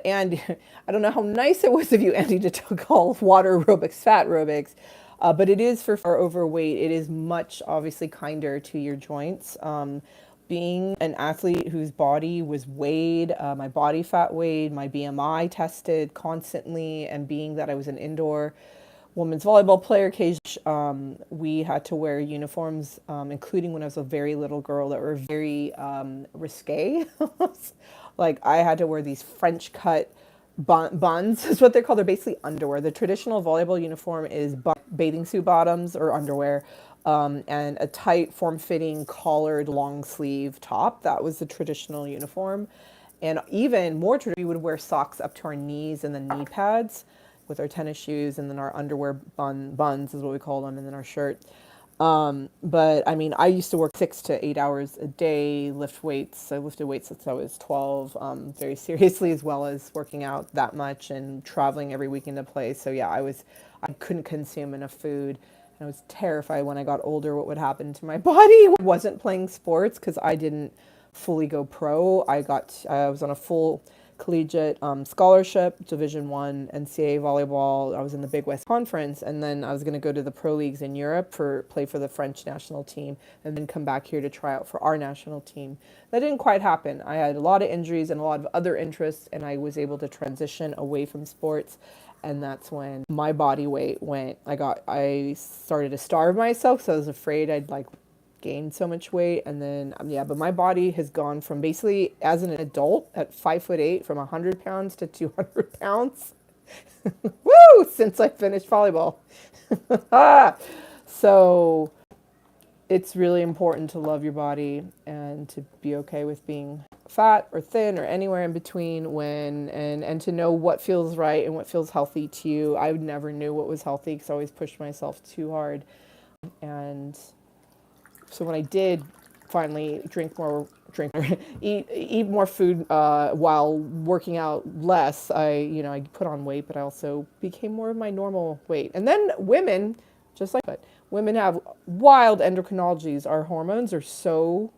Andy, I don't know how nice it was of you, Andy, to call water aerobics fat aerobics, but it is for far overweight. It is much obviously kinder to your joints. Being an athlete whose body was weighed, my body fat weighed, my BMI tested constantly, and being that I was an indoor women's volleyball player cage, we had to wear uniforms, including when I was a very little girl, that were very risque. Like I had to wear these French cut buns, is what they're called. They're basically underwear. The traditional volleyball uniform is bathing suit bottoms or underwear, and a tight, form-fitting, collared, long-sleeve top. That was the traditional uniform. And even more traditional, we would wear socks up to our knees and then knee pads with our tennis shoes, and then our underwear buns is what we call them, and then our shirt. But I mean, I used to work 6 to 8 hours a day, lift weights. I lifted weights since I was 12, very seriously, as well as working out that much and traveling every weekend to play. So yeah, I couldn't consume enough food. And I was terrified when I got older what would happen to my body. I wasn't playing sports because I didn't fully go pro. I was on a full collegiate scholarship, Division One NCAA volleyball. I was in the Big West Conference, and then I was going to go to the pro leagues in Europe for play for the French national team, and then come back here to try out for our national team. That didn't quite happen. I had a lot of injuries and a lot of other interests, and I was able to transition away from sports. And that's when my body weight went. I started to starve myself, so I was afraid I'd like gained so much weight. And then yeah, but my body has gone from basically as an adult at 5'8" from 100 pounds to 200 pounds. Woo, since I finished volleyball. So it's really important to love your body and to be okay with being fat or thin or anywhere in between, and to know what feels right and what feels healthy to you. I never knew what was healthy because I always pushed myself too hard. And so when I did finally eat more food while working out less, I put on weight, but I also became more of my normal weight. And then women, just like but women have wild endocrinologies. Our hormones are so.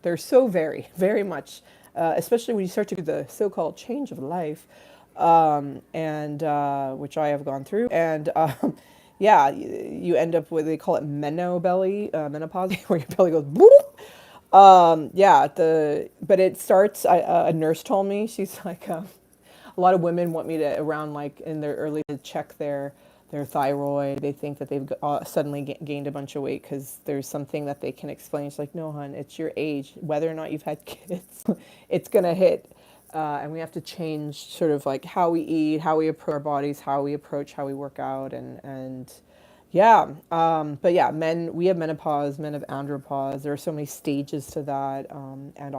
They're so very, very much, especially when you start to do the so-called change of life, and which I have gone through. And yeah, you end up with, they call it menopause, where your belly goes boop. Yeah, but it starts. A nurse told me, she's like, a lot of women want me to around like in their early to check their thyroid. They think that they've suddenly gained a bunch of weight because there's something that they can explain. It's like, no, hon, it's your age. Whether or not you've had kids, it's gonna hit. And we have to change sort of like how we eat, how we approach our bodies, how we approach, how we work out, and yeah. But yeah, we have menopause, men have andropause. There are so many stages to that, and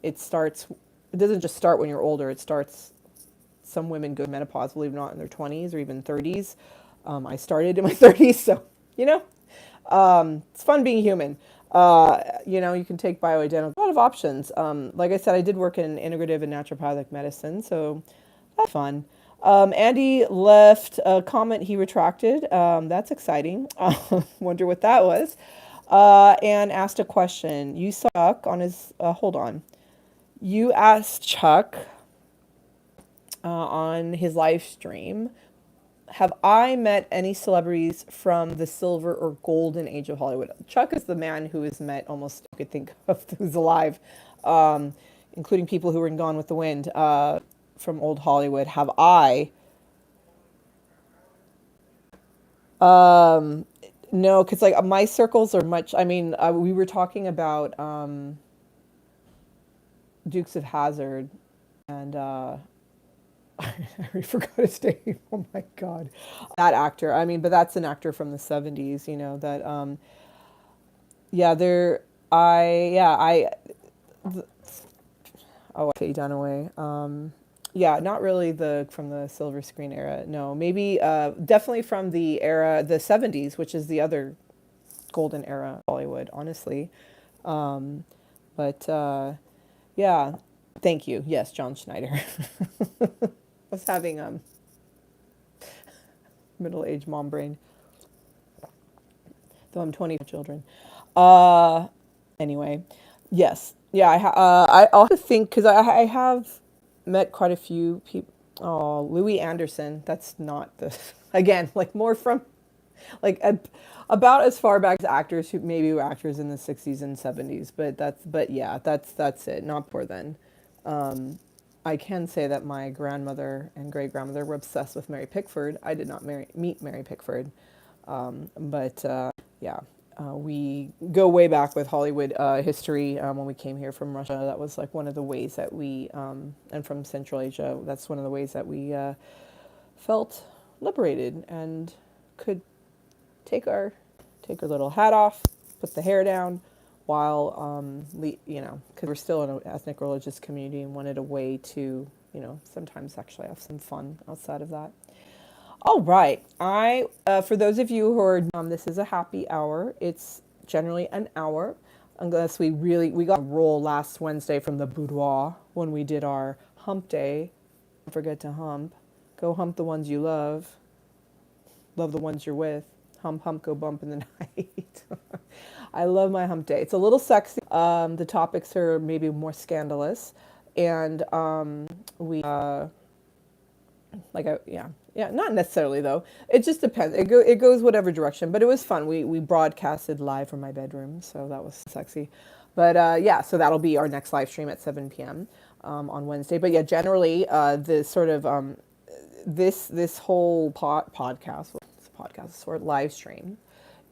it starts. It doesn't just start when you're older. It starts. Some women go to menopause, believe it or not, in their 20s or even 30s. I started in my 30s, so it's fun being human. You can take bioidentical, a lot of options. Like I said, I did work in integrative and naturopathic medicine, so that's fun. Andy left a comment he retracted. That's exciting. Wonder what that was. And asked a question. You suck on his, hold on. You asked Chuck on his live stream, have I met any celebrities from the silver or golden age of Hollywood? Chuck is the man who has met almost, you could think of, who's alive, including people who were in Gone with the Wind, from old Hollywood. Have I? No, because like my circles are much, I mean, we were talking about, Dukes of Hazzard, and I already forgot his name. Oh my God, that actor. I mean, but that's an actor from the '70s. You know that. Yeah, there. I. Oh, Faye Dunaway. Yeah, not really the from the silver screen era. No, maybe definitely from the era, the '70s, which is the other golden era of Hollywood, honestly. Um, but yeah, thank you. Yes, John Schneider. I was having middle-aged mom brain, though I'm 20 children. Uh, anyway, yes, yeah. I'll have to think because I have met quite a few people. Oh, Louis Anderson. That's not the again like more from like about as far back as actors who maybe were actors in the '60s and '70s. But yeah, that's it. Not poor then. I can say that my grandmother and great grandmother were obsessed with Mary Pickford. I did not meet Mary Pickford, but yeah, we go way back with Hollywood history. When we came here from Russia, that was like one of the ways that we, and from Central Asia, that's one of the ways that we felt liberated and could take our take our little hat off, put the hair down, while you know, because we're still in an ethnic religious community and wanted a way to, you know, sometimes actually have some fun outside of that. All right. For those of you who are, this is a happy hour. It's generally an hour, unless we got a roll last Wednesday from the boudoir when we did our hump day. Don't forget to hump. Go hump the ones you love. Love the ones you're with. Hump, hump, go bump in the night. I love my hump day. It's a little sexy. The topics are maybe more scandalous, and we yeah, not necessarily though. It just depends. It goes whatever direction. But it was fun. We broadcasted live from my bedroom, so that was sexy. But yeah, so that'll be our next live stream at 7 p.m. On Wednesday. But yeah, generally the sort of this whole podcast sort of live stream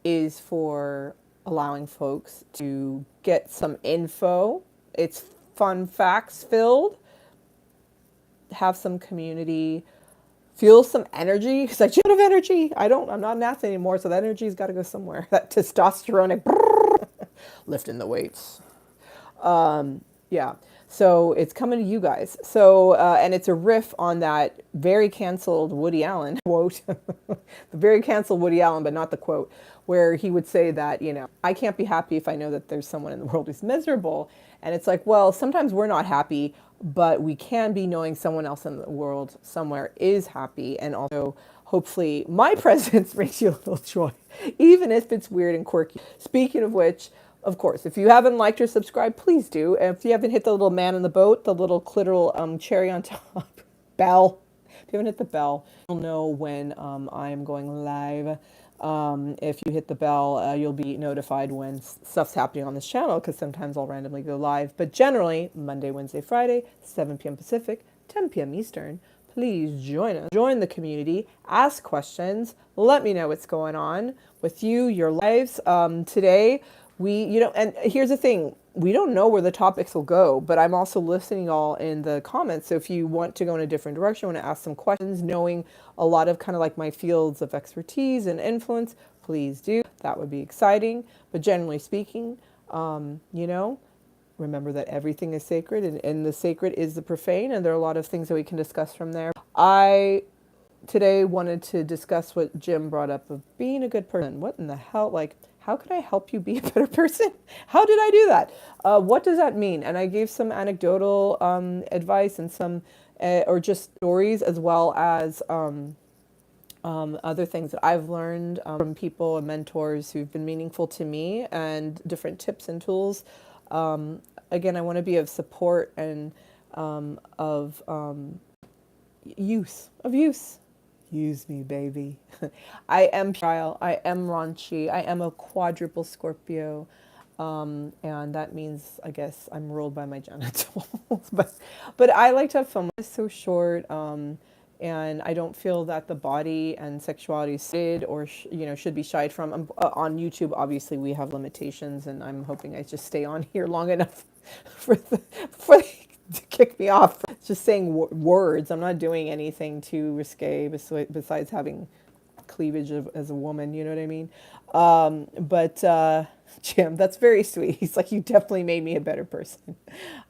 is for allowing folks to get some info. It's fun facts filled. Have some community, feel some energy, because I should have energy. I'm not an athlete anymore, so that energy's got to go somewhere. That testosterone, lifting the weights. Yeah, so it's coming to you guys. So, and it's a riff on that very canceled Woody Allen quote, the very canceled Woody Allen, but not the quote, where he would say that, you know, I can't be happy if I know that there's someone in the world who's miserable. And it's like, well, sometimes we're not happy, but we can be knowing someone else in the world somewhere is happy. And also, hopefully, my presence brings you a little joy, even if it's weird and quirky. Speaking of which, of course, if you haven't liked or subscribed, please do. And if you haven't hit the little man in the boat, the little clitoral cherry on top, bell. If you haven't hit the bell, you'll know when I am going live. If you hit the bell, you'll be notified when stuff's happening on this channel, because sometimes I'll randomly go live. But generally, Monday, Wednesday, Friday, 7 p.m. Pacific, 10 p.m. Eastern. Please join us. Join the community. Ask questions. Let me know what's going on with you, your lives. Today, and here's the thing. We don't know where the topics will go, but I'm also listening all in the comments. So if you want to go in a different direction, want to ask some questions, knowing a lot of kind of like my fields of expertise and influence, please do. That would be exciting. But generally speaking, remember that everything is sacred, and the sacred is the profane, and there are a lot of things that we can discuss from there. I today wanted to discuss what Jim brought up of being a good person. What in the hell? Like, how can I help you be a better person? How did I do that? What does that mean? And I gave some anecdotal advice and some, or just stories, as well as other things that I've learned from people and mentors who've been meaningful to me, and different tips and tools. Again, I want to be of support and of use. Use me, baby. I am trial. I am raunchy. I am a quadruple Scorpio. And that means, I guess, I'm ruled by my genitals. but I like to have fun. It's so short. And I don't feel that the body and sexuality is or should be shied from. On YouTube, obviously, we have limitations, and I'm hoping I just stay on here long enough for kick me off for just saying words. I'm not doing anything too risque besides having cleavage as a woman, you know what I mean? But Jim, that's very sweet. He's like, you definitely made me a better person.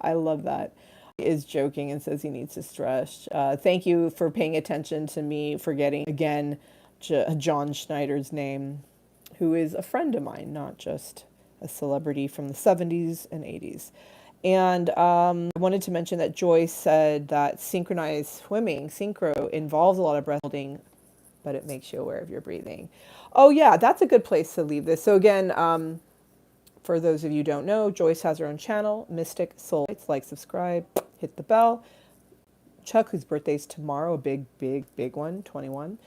I love that. He is joking and says he needs to stretch. Thank you for paying attention to me forgetting again John Schneider's name, who is a friend of mine, not just a celebrity from the 70s and 80s. And I wanted to mention that Joyce said that synchronized swimming, synchro, involves a lot of breath holding, but it makes you aware of your breathing. Oh yeah, that's a good place to leave this. So again, for those of you who don't know, Joyce has her own channel, Mystic Soul. Like, subscribe, hit the bell. Chuck, whose birthday's tomorrow, a big one, 21.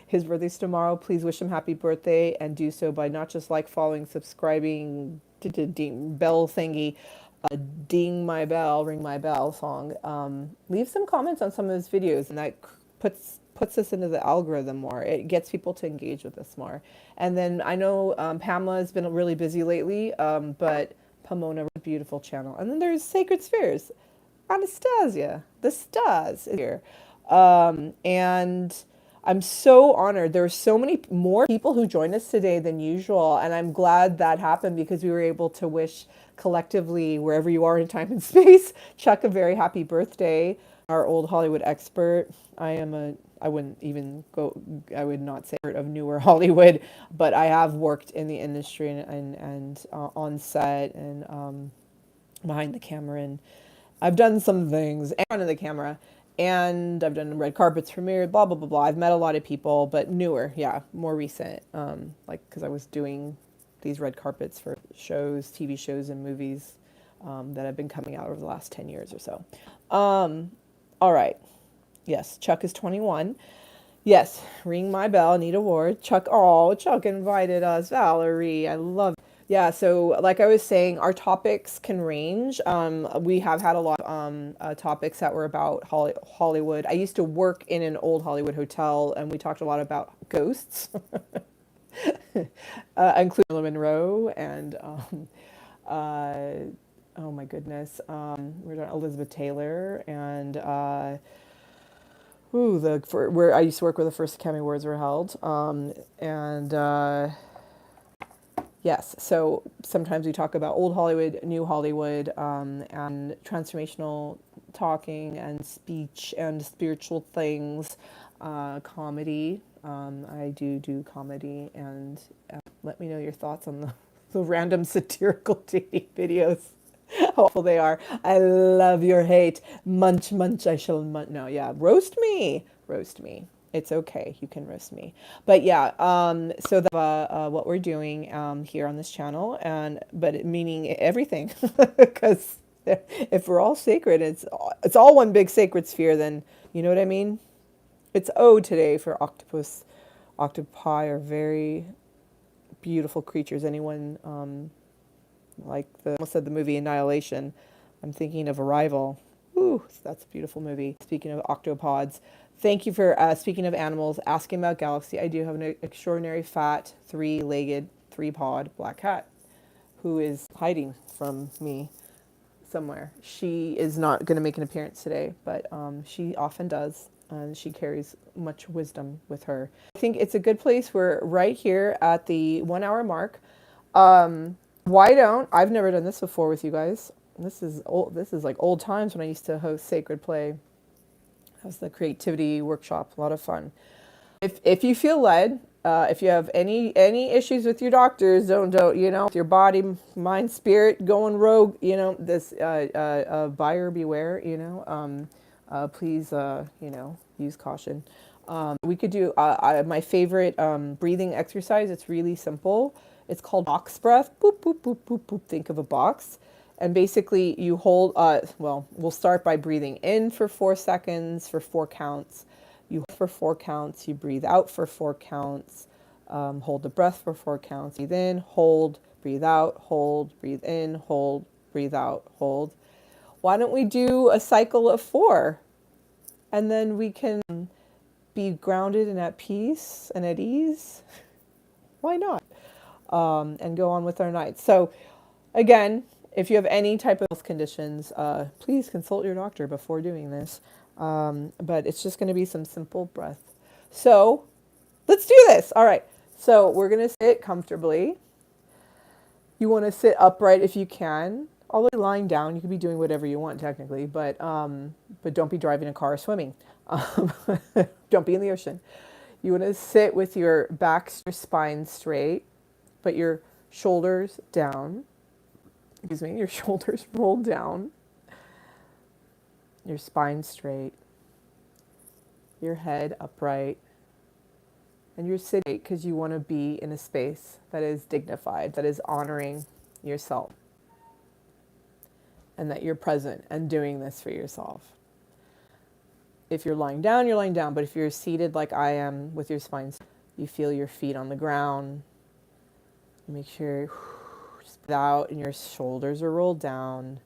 His birthday's tomorrow. Please wish him happy birthday and do so by not just like, following, subscribing, ding bell thingy, ding my bell, ring my bell song. Leave some comments on some of his videos, and that puts us into the algorithm more. It gets people to engage with us more. And then I know Pamela has been really busy lately, but Pomona, a beautiful channel. And then there's Sacred Spheres. Anastasia, the stars is here. And I'm so honored. There are so many more people who joined us today than usual. And I'm glad that happened because we were able to wish collectively, wherever you are in time and space, Chuck a very happy birthday. Our old Hollywood expert. I wouldn't even go, I would not say of newer Hollywood, but I have worked in the industry and on set and behind the camera, and I've done some things in front of the camera, and I've done red carpets premiered, blah, blah, blah, blah. I've met a lot of people, but newer, yeah, more recent, like, because I was doing these red carpets for shows, TV shows, and movies that have been coming out over the last 10 years or so. All right. Yes, Chuck is 21. Yes, ring my bell, need award. Chuck, oh, Chuck invited us. Valerie, I love it. Yeah, so like I was saying, our topics can range. We have had a lot of topics that were about Hollywood. I used to work in an old Hollywood hotel, and we talked a lot about ghosts, including Marilyn Monroe and, oh my goodness, we're talking Elizabeth Taylor and where I used to work where the first Academy Awards were held. Yes, so sometimes we talk about old Hollywood, new Hollywood, and transformational talking and speech and spiritual things, comedy. I do comedy, and let me know your thoughts on the random satirical dating videos. How awful they are. I love your hate. Munch, munch, I shall munch. No, yeah, roast me. Roast me. It's okay. You can roast me. But yeah, so what we're doing here on this channel, but meaning everything, because if we're all sacred, it's all one big sacred sphere, then you know what I mean? It's O today for octopus. Octopi are very beautiful creatures. Anyone almost said the movie Annihilation. I'm thinking of Arrival. Ooh, that's a beautiful movie. Speaking of octopods, thank you for speaking of animals, asking about Galaxy. I do have an extraordinary fat, three-legged, three-pawed black cat who is hiding from me somewhere. She is not going to make an appearance today, but she often does, and she carries much wisdom with her. I think it's a good place. We're right here at the 1 hour mark. I've never done this before with you guys. This is like old times when I used to host Sacred Play. That was the creativity workshop, a lot of fun. If you feel led, if you have any issues with your doctors, don't with your body, mind, spirit going rogue, this buyer beware, please use caution. We could do my favorite breathing exercise. It's really simple. It's called box breath. Boop, boop, boop, boop, boop. Think of a box. And basically you hold, we'll start by breathing in for 4 seconds for 4 counts. You hold for 4 counts, you breathe out for 4 counts, hold the breath for 4 counts, breathe in, hold, breathe out, hold, breathe in, hold, breathe out, hold. Why don't we do a cycle of 4? And then we can be grounded and at peace and at ease. Why not? And go on with our night. So again, If you have any type of health conditions, please consult your doctor before doing this. But it's just going to be some simple breath. So let's do this. All right. So we're going to sit comfortably. You want to sit upright if you can. Although lying down, you could be doing whatever you want technically, but don't be driving a car or swimming. Um, don't be in the ocean. You want to sit with your back, your spine straight, but your shoulders down. Excuse me, your shoulders rolled down, your spine straight, your head upright, and you're sitting because you want to be in a space that is dignified, that is honoring yourself, and that you're present and doing this for yourself. If you're lying down, you're lying down, but if you're seated like I am with your spine, you feel your feet on the ground. Make sure just breathe out and your shoulders are rolled down.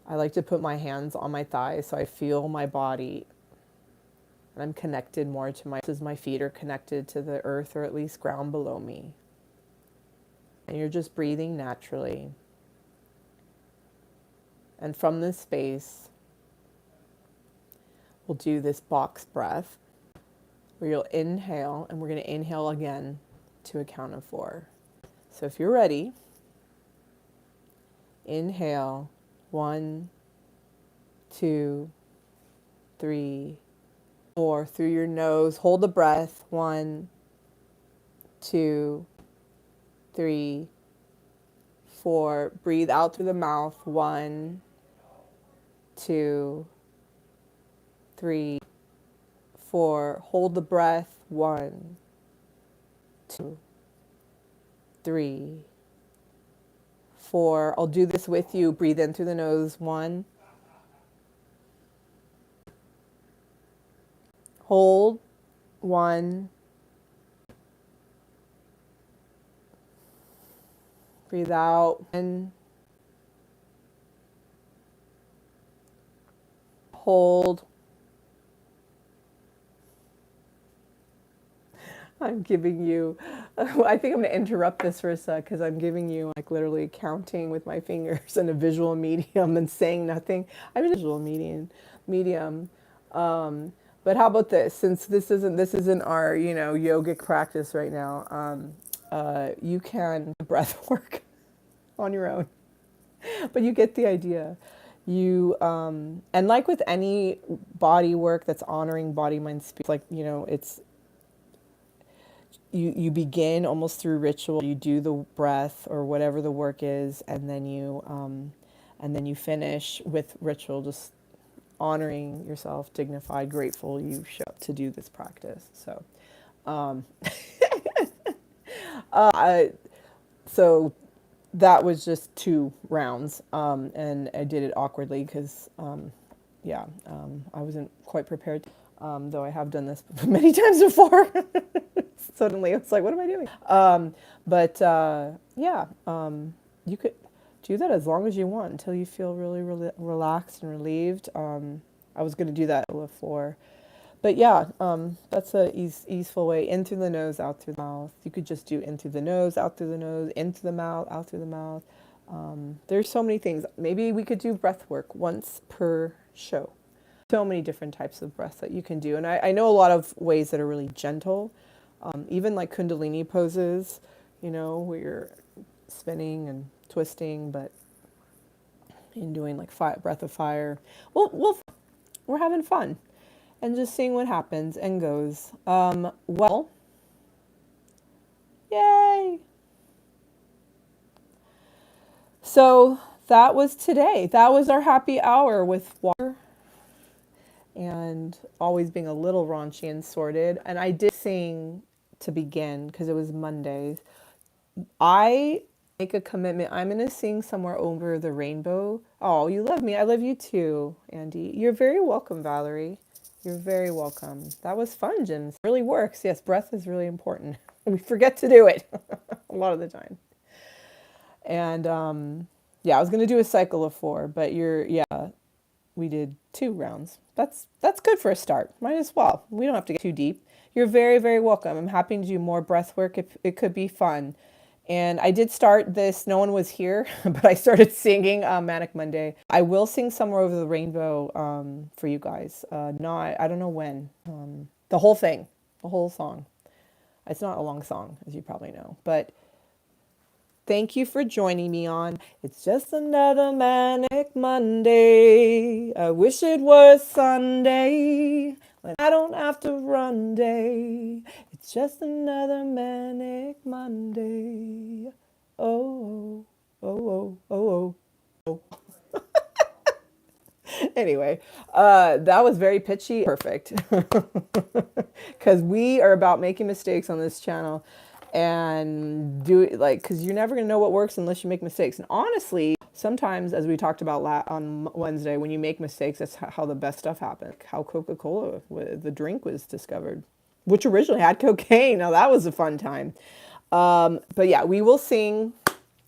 I like to put my hands on my thighs so I feel my body and I'm connected more to my feet are connected to the earth or at least ground below me. And you're just breathing naturally. And from this space, we'll do this box breath where you'll inhale, and we're going to inhale again to a count of 4. So if you're ready, inhale, 1, 2, 3, 4, through your nose. Hold the breath, 1, 2, 3, 4. Breathe out through the mouth, 1, 2, 3, 4. Hold the breath, 1, 2, 3, 4. I'll do this with you. Breathe in through the nose, 1. Hold, 1. Breathe out, 1. Hold. I'm giving you, I think I'm going to interrupt this for a sec because I'm giving you like literally counting with my fingers in a visual medium and saying nothing. I'm in a visual medium. But how about this? Since this isn't our, yogic practice right now, you can breath work on your own, but you get the idea. You, and like with any body work that's honoring body, mind, spirit, like, it's, you begin almost through ritual. You do the breath or whatever the work is, and then you finish with ritual, just honoring yourself, dignified, grateful you show up to do this practice. So, so that was just 2 rounds, and I did it awkwardly because, I wasn't quite prepared, though I have done this many times before. Suddenly, it's like, what am I doing? You could do that as long as you want until you feel really, really relaxed and relieved. I was going to do that before. But that's a easeful way. In through the nose, out through the mouth. You could just do in through the nose, out through the nose, in through the mouth, out through the mouth. There's so many things. Maybe we could do breath work once per show. So many different types of breath that you can do. And I know a lot of ways that are really gentle. Even like Kundalini poses, where you're spinning and twisting, but in doing like breath of fire. We're having fun and just seeing what happens and goes. Yay! So that was today. That was our happy hour with water and always being a little raunchy and sordid. And I did sing to begin because it was Monday. I make a commitment. I'm going to sing Somewhere Over the Rainbow. Oh, you love me. I love you too, Andy. You're very welcome, Valerie. You're very welcome. That was fun, Jim. It really works. Yes, breath is really important. We forget to do it a lot of the time. And I was going to do a cycle of 4, but we did 2 rounds. That's good for a start. Might as well. We don't have to get too deep. You're very, very welcome. I'm happy to do more breath work. It could be fun. And I did start this, no one was here, but I started singing Manic Monday. I will sing Somewhere Over the Rainbow for you guys. Not, I don't know when. The whole thing, the whole song. It's not a long song, as you probably know, but thank you for joining me on It's Just Another Manic Monday. I wish it was Sunday when I don't have to run day. It's just another Manic Monday. Oh, oh, oh, oh, oh. Anyway, that was very pitchy. Perfect. Because we are about making mistakes on this channel and do it like, because you're never going to know what works unless you make mistakes. And honestly, sometimes, as we talked about on Wednesday, when you make mistakes, that's how the best stuff happens. How Coca-Cola, the drink, was discovered, which originally had cocaine. Now that was a fun time. But yeah, we will sing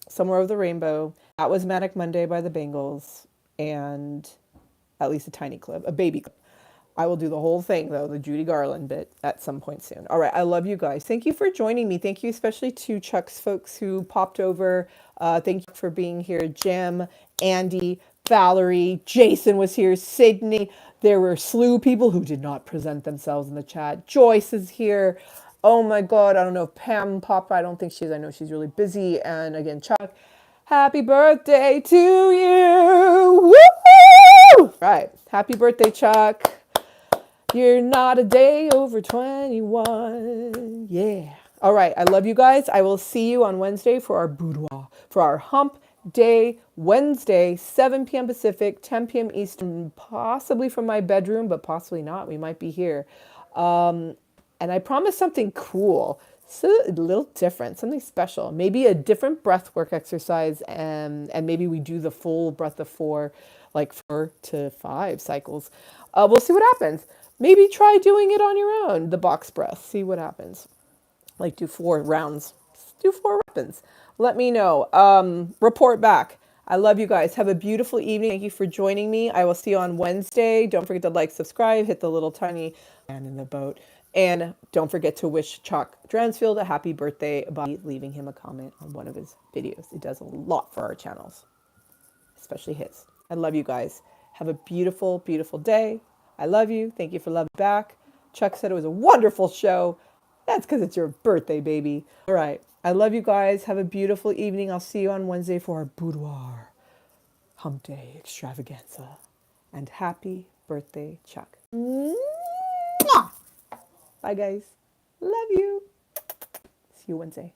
Somewhere Over the Rainbow. That was Manic Monday by the Bangles. And at least a tiny clip, a baby clip. I will do the whole thing, though, the Judy Garland bit at some point soon. All right, I love you guys. Thank you for joining me. Thank you especially to Chuck's folks who popped over. Thank you for being here. Jim, Andy, Valerie, Jason was here, Sydney. There were a slew of people who did not present themselves in the chat. Joyce is here. Oh my God, I don't know if Pam popped. I don't think she is. I know she's really busy. And again, Chuck, happy birthday to you. Woo! Right. Happy birthday, Chuck. You're not a day over 21. Yeah. All right. I love you guys. I will see you on Wednesday for our boudoir, for our hump day Wednesday, 7 p.m. Pacific, 10 p.m. Eastern, possibly from my bedroom, but possibly not. We might be here. And I promise something cool. So a little different, something special, maybe a different breath work exercise, and maybe we do the full breath of 4, like 4 to 5 cycles. We'll see what happens. Maybe try doing it on your own, the box breath, see what happens. Like do 4 rounds, do 4 weapons. Let me know. Report back. I love you guys. Have a beautiful evening. Thank you for joining me. I will see you on Wednesday. Don't forget to like, subscribe, hit the little tiny hand in the boat. And don't forget to wish Chuck Dransfield a happy birthday by leaving him a comment on one of his videos. It does a lot for our channels, especially his. I love you guys. Have a beautiful, beautiful day. I love you. Thank you for love back. Chuck said it was a wonderful show. That's because it's your birthday, baby. All right. I love you guys. Have a beautiful evening. I'll see you on Wednesday for our boudoir hump day extravaganza. And happy birthday, Chuck. Mwah! Bye, guys. Love you. See you Wednesday.